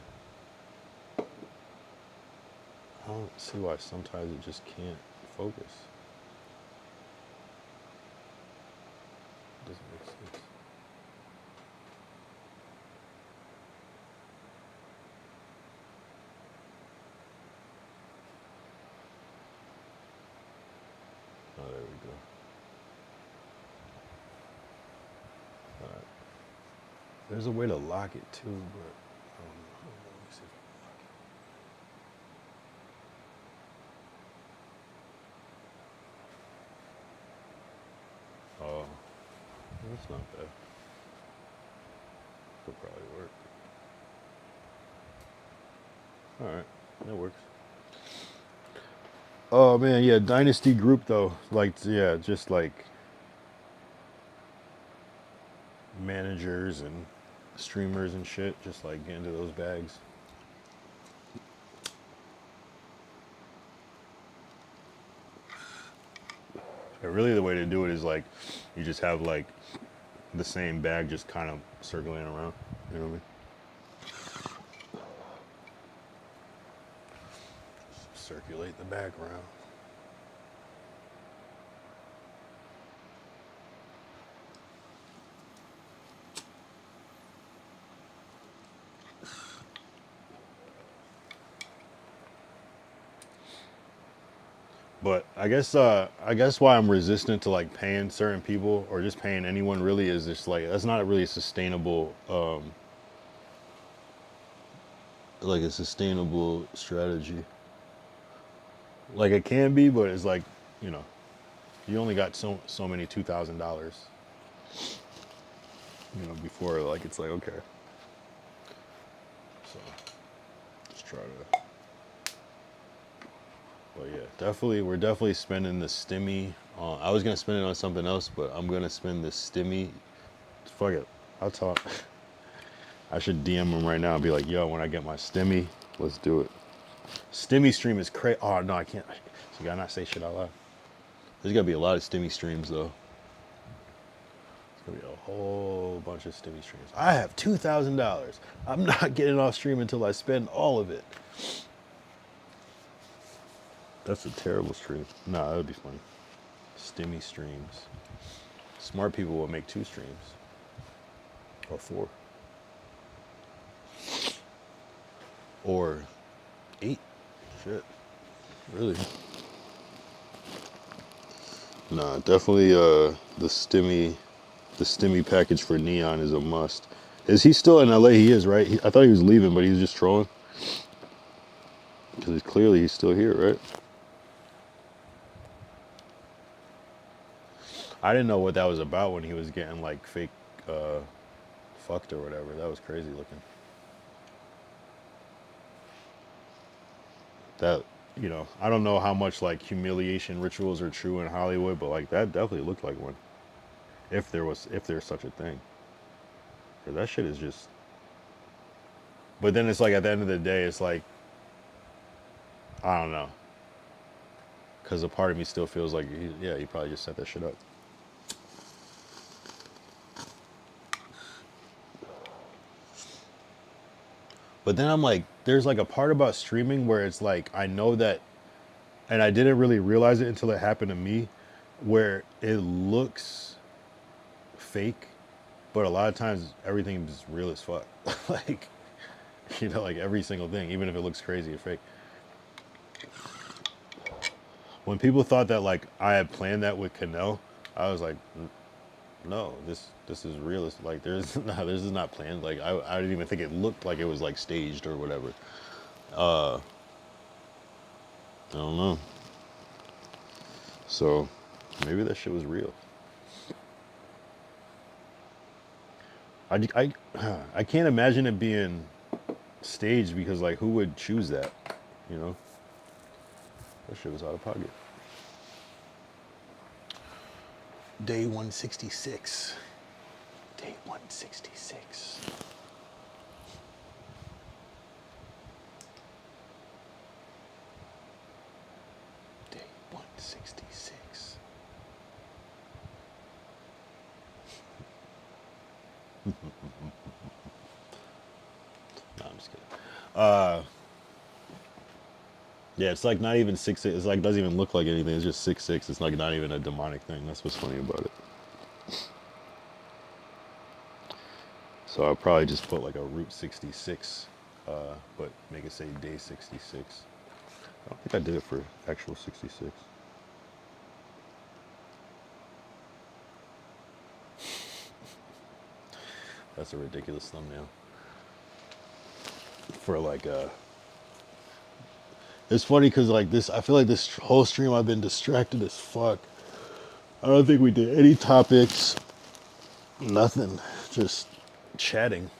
I don't see why sometimes it just can't focus. It doesn't make sense. Oh, there we go. All right. There's a way to lock it too, but I don't know. Let me see if I can lock it. Oh, that's not bad. Could probably work. All right, that works. Oh man, yeah, Dynasty Group though, like, yeah, just like managers and streamers and shit, just like get into those bags. And really the way to do it is like, you just have like the same bag just kind of circling around, you know what I mean? Just circulate the bag around. But I guess why I'm resistant to like paying certain people or just paying anyone really is just like that's not really a sustainable like a sustainable strategy. Like it can be, but it's like, you know, you only got so many $2,000. You know, before like it's like okay. So just try to. But yeah, definitely we're definitely spending the stimmy. I was gonna spend it on something else, but I'm gonna spend the stimmy. Fuck it, I'll talk. I should DM him right now and be like, yo, when I get my stimmy, let's do it. Stimmy stream is crazy. Oh no, I can't. So you gotta not say shit out loud. There's gotta be a lot of stimmy streams though. There's gonna be a whole bunch of stimmy streams. I have $2,000. I'm not getting off stream until I spend all of it. That's a terrible stream. Nah, that would be funny. Stimmy streams. Smart people will make 2 streams. Or 4. Or 8. Shit. Really? Nah, definitely the stimmy package for Neon is a must. Is he still in LA? He is, right? I thought he was leaving, but he was just trolling. Because clearly he's still here, right? I didn't know what that was about when he was getting like fake fucked or whatever. That was crazy looking. That, you know, I don't know how much like humiliation rituals are true in Hollywood, but like that definitely looked like one. If there's such a thing. 'Cause that shit is just. But then it's like at the end of the day, it's like, I don't know. Because a part of me still feels like, he probably just set that shit up. But then I'm like, there's like a part about streaming where it's like, I know that, and I didn't really realize it until it happened to me, where it looks fake, but a lot of times everything is real as fuck. Like, you know, like every single thing, even if it looks crazy or fake. When people thought that like I had planned that with Canel, I was like, no, this is real. Like this is not planned. Like I didn't even think it looked like it was like staged or whatever. I don't know. So maybe that shit was real. I can't imagine it being staged because like who would choose that, you know? That shit was out of pocket. Day 166. Day 166. Day 166. No, I'm just kidding. Yeah, it's like not even 6'6". It's like doesn't even look like anything. It's just 6'6". It's like not even a demonic thing. That's what's funny about it. So I'll probably just put like a Route 66, but make it say day 66. I don't think I did it for actual 66. That's a ridiculous thumbnail. For like it's funny because like this, I feel like this whole stream I've been distracted as fuck. I don't think we did any topics, nothing, just chatting.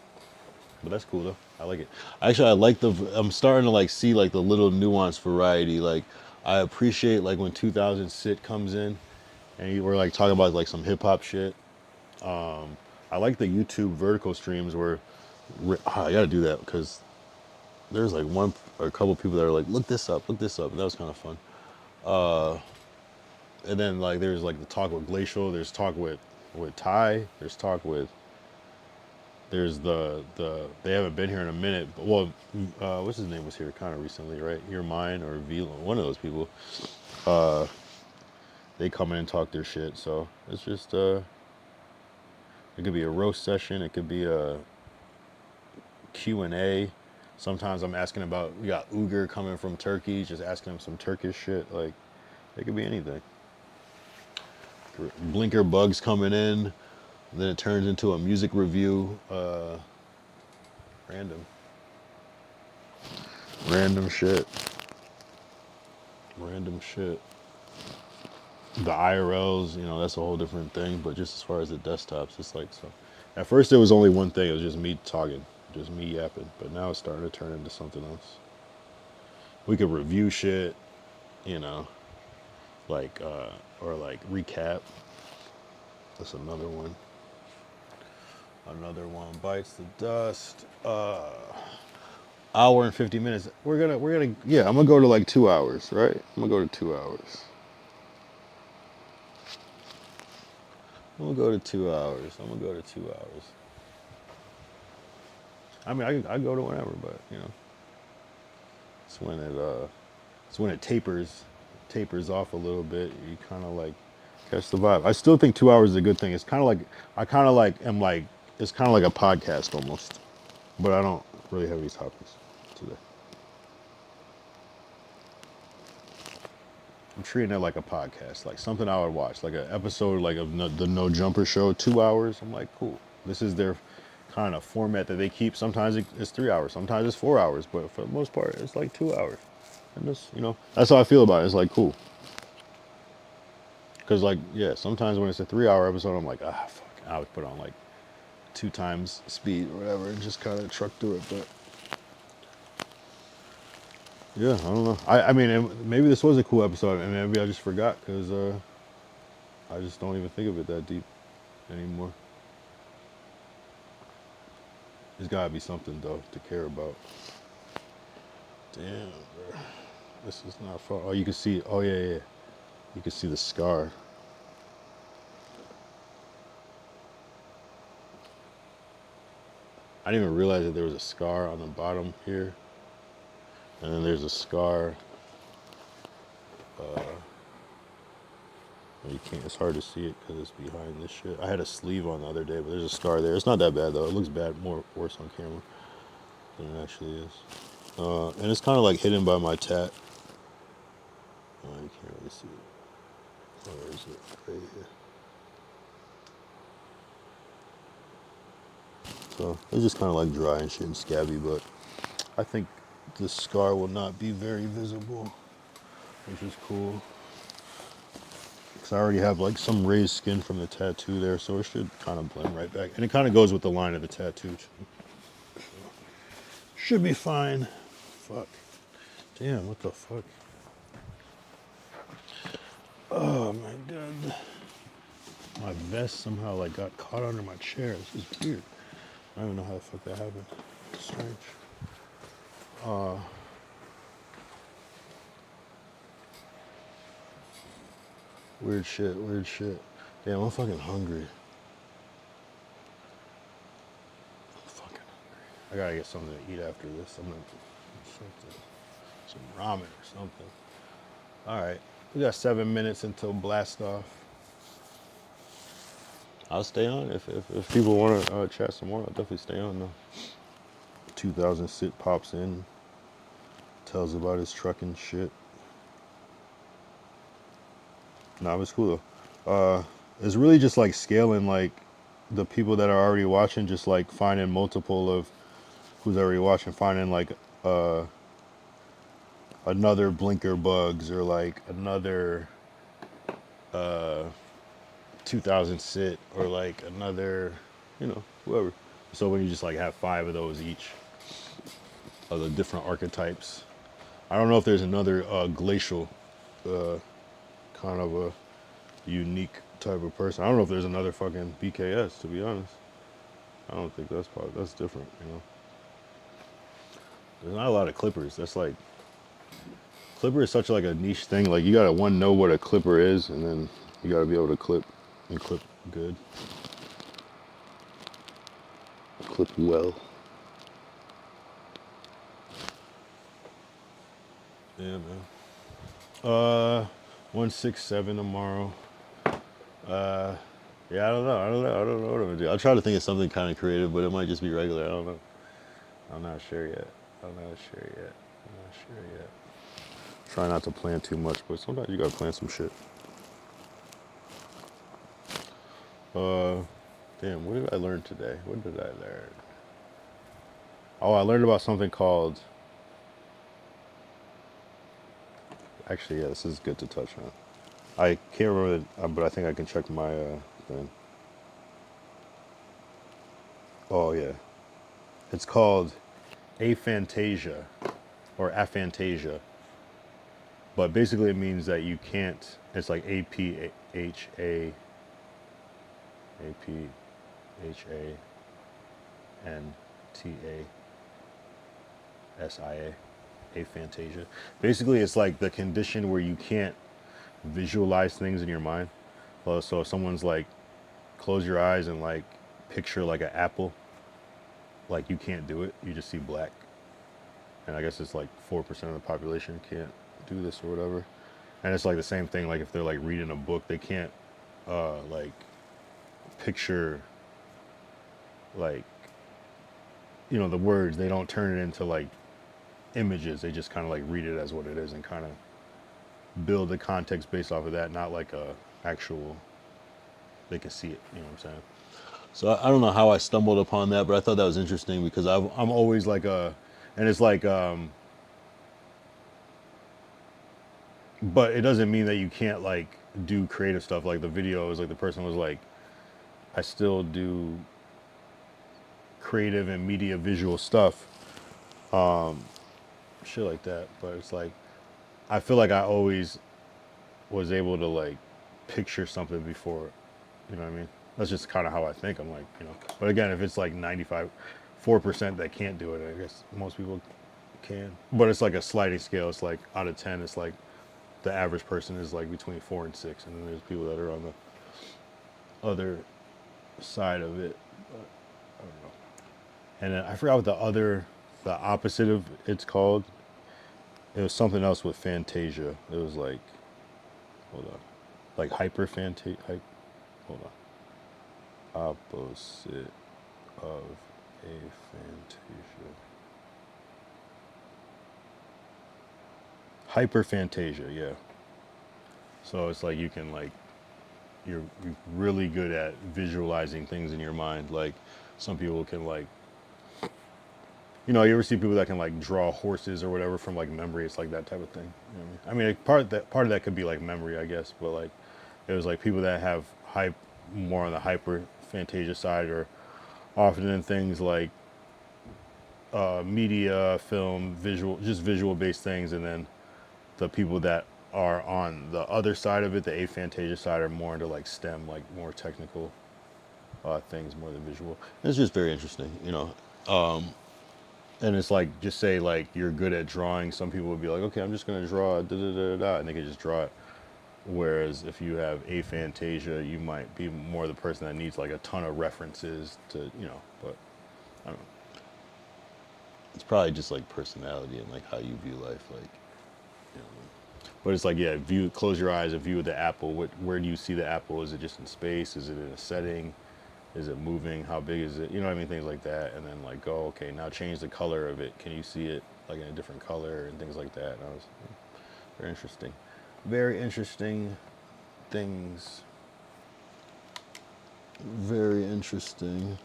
But that's cool though. I like it. Actually, I like I'm starting to like see like the little nuanced variety. Like I appreciate like when 2000 Sit comes in and we're like talking about like some hip hop shit. I like the YouTube vertical streams where I gotta do that because there's like one or a couple people that are like, look this up, and that was kind of fun. And then like there's like the talk with Glacial, there's talk with Ty, there's talk with the they haven't been here in a minute, but well, what's his name was here kind of recently, right? Your Mine or Vila, one of those people. They come in and talk their shit, so it's just it could be a roast session, it could be a Q&A. Sometimes I'm asking about, we got Uyghur coming from Turkey, just asking him some Turkish shit. Like, It could be anything. Blinker bugs coming in, then it turns into a music review. Random shit. The IRLs, you know, that's a whole different thing. But just as far as the desktops, it's like so. At first, it was only one thing. It was just me talking, just me yapping. But now it's starting to turn into something else. We could review shit, you know, like or like recap. That's another one. Bites the dust. Hour and 50 minutes. We're gonna yeah, I'm gonna go to like 2 hours, right? I'm gonna go to 2 hours. I'm gonna go to 2 hours. I mean, I go to whenever, but you know, it's when it tapers off a little bit. You kind of like catch the vibe. I still think 2 hours is a good thing. It's kind of like it's kind of like a podcast almost, but I don't really have any topics today. I'm treating it like a podcast, like something I would watch, like an episode like of the No Jumper Show, 2 hours. I'm like, cool. This is their kind of format that they keep. Sometimes it's 3 hours, sometimes it's 4 hours, but for the most part, it's like 2 hours. And just, you know, that's how I feel about it. It's like cool. Cause like, yeah, sometimes when it's a 3 hour episode, I'm like, fuck. I would put on like 2 times speed or whatever and just kind of truck through it, but. Yeah, I don't know. I mean, maybe this was a cool episode, and maybe I just forgot because I just don't even think of it that deep anymore. There's gotta be something though to care about. Damn, bro. This is not far. Oh, you can see. Oh yeah. You can see the scar. I didn't even realize that there was a scar on the bottom here. And then there's a scar. You can't. It's hard to see it because it's behind this shit. I had a sleeve on the other day, but there's a scar there. It's not that bad though. It looks bad, worse on camera than it actually is. And it's kind of like hidden by my tat. You can't really see it. Where is it? Right here. So it's just kind of like dry and shit and scabby, but I think the scar will not be very visible, which is cool. Because I already have like some raised skin from the tattoo there, so it should kind of blend right back. And it kind of goes with the line of the tattoo too. Should be fine. Fuck. Damn, what the fuck? Oh my god. My vest somehow like got caught under my chair. This is weird. I don't even know how the fuck that happened. It's strange. Weird shit. Damn, I'm fucking hungry. I gotta get something to eat after this. I'm gonna some ramen or something. Alright, we got 7 minutes until blast off. I'll stay on if people want to chat some more. I'll definitely stay on though. 2000 sit pops in, tells about his trucking shit. Nah, it's cool though. It's really just like scaling like the people that are already watching, just like finding multiple of who's already watching, finding like another Blinker Bugs or like another 2000 sit or like another, you know, whoever. So when you just like have 5 of those each of the different archetypes. I don't know if there's another glacial kind of a unique type of person. I don't know if there's another fucking BKS, to be honest. I don't think that's different, you know. There's not a lot of clippers. That's like, clipper is such like a niche thing. Like you gotta know what a clipper is, and then you gotta be able to clip and clip good. Clip well. Yeah, man. 167 tomorrow. Yeah, I don't know what I'm gonna do. I'll try to think of something kind of creative, but it might just be regular. I don't know. I'm not sure yet. Try not to plan too much, but sometimes you gotta plan some shit. Damn, what did I learn today? What did I learn? Oh, I learned about something called... Actually, yeah, this is good to touch on. I can't remember, but I think I can check my thing. Oh, yeah. It's called Aphantasia, or Aphantasia. But basically it means that you can't, it's like A-P-H-A-N-T-A, S-I-A, aphantasia. Basically, it's like the condition where you can't visualize things in your mind. So if someone's like, close your eyes and like picture like an apple, like you can't do it. You just see black. And I guess it's like 4% of the population can't do this or whatever. And it's like the same thing. Like if they're like reading a book, they can't like picture like, you know, the words. They don't turn it into like images. They just kind of like read it as what it is and kind of build the context based off of that, not like a actual, they can see it, you know what I'm saying? So I don't know how I stumbled upon that, but I thought that was interesting because I'm always like and it's like but it doesn't mean that you can't like do creative stuff. Like the videos, like the person was like, I still do creative and media visual stuff, shit like that. But it's like, I feel like I always was able to like picture something before, you know what I mean? That's just kind of how I think. I'm like, you know, but again, if it's like 4% that can't do it, I guess most people can. But it's like a sliding scale. It's like out of 10, it's like the average person is like between 4 and 6, and then there's people that are on the other side of it. But I don't know. And then I forgot what the opposite of it's called. It was something else with Fantasia. It was like, hold on, like hyperphantasia. Hold on. Opposite of aphantasia. Hyperphantasia, yeah. So it's like you can like, you're really good at visualizing things in your mind. Like some people can like, you know, you ever see people that can like draw horses or whatever from like memory? It's like that type of thing. You know what I mean? I mean, part of that could be like memory, I guess. But like, it was like people that have more on the hyperphantasia side are often in things like media, film, just visual based things, and then the people that are on the other side of it, the aphantasia side, are more into like STEM, like more technical things more than visual. And it's just very interesting, you know. And it's like, just say like you're good at drawing. Some people would be like, okay, I'm just gonna draw da da da da, and they can just draw it. Whereas if you have aphantasia, you might be more the person that needs like a ton of references to, you know. But I don't know. It's probably just like personality and like how you view life, like, you know. But it's like, yeah, close your eyes and view the apple. Where do you see the apple? Is it just in space? Is it in a setting? Is it moving? How big is it? You know what I mean? Things like that. And then like, go, okay, now change the color of it. Can you see it like in a different color and things like that? And I was very interesting. Very interesting things. Very interesting.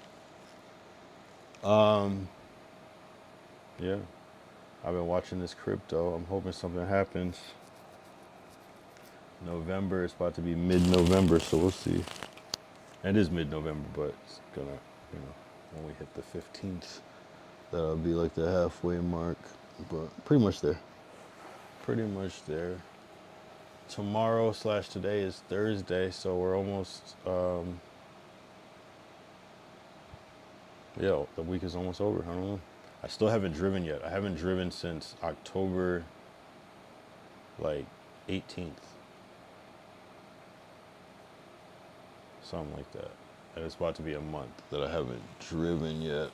Yeah. I've been watching this crypto. I'm hoping something happens. November, it's about to be mid-November, so we'll see. It is mid-November, but it's gonna, you know, when we hit the 15th, that'll be like the halfway mark, but pretty much there. Pretty much there. Tomorrow / today is Thursday, so we're almost, yeah, the week is almost over. I don't know. I still haven't driven yet. I haven't driven since October, like, 18th. Something like that. And it's about to be a month that I haven't driven yet.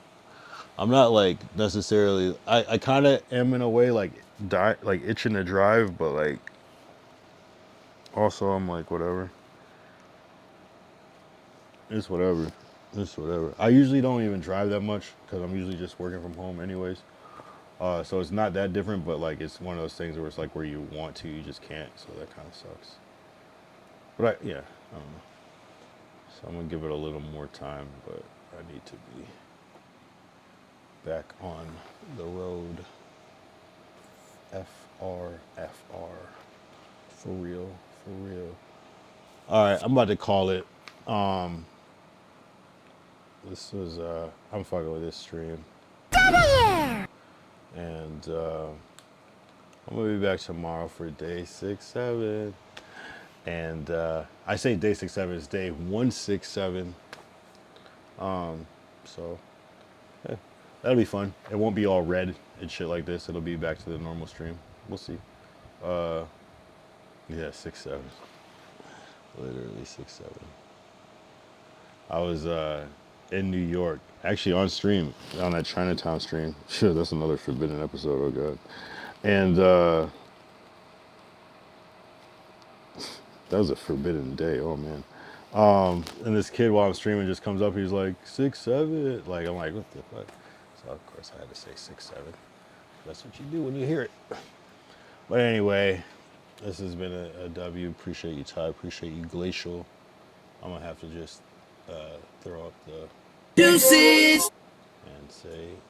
I'm not like necessarily, I kind of am in a way like itching to drive, but like also I'm like, whatever. It's whatever. It's whatever. I usually don't even drive that much because I'm usually just working from home anyways. So it's not that different, but like it's one of those things where it's like where you want to, you just can't. So that kind of sucks. But yeah, I don't know. So I'm gonna give it a little more time, but I need to be back on the road. FR. For real, for real. All right, I'm about to call it. This was, I'm fucking with this stream. And I'm gonna be back tomorrow for day 6-7. And I say day 6-7, it's day 167. So yeah, that'll be fun. It won't be all red and shit like this. It'll be back to the normal stream. We'll see. Yeah, 6-7. Literally 6-7. I was in New York, actually on stream, on that Chinatown stream. Sure, that's another forbidden episode, oh god. And that was a forbidden day, oh man. And this kid while I'm streaming just comes up, he's like, 6-7. Like, I'm like, what the fuck? So of course I had to say 6-7. That's what you do when you hear it. But anyway, this has been a W. Appreciate you, Ty. Appreciate you, Glacial. I'm gonna have to just throw up the deuces and say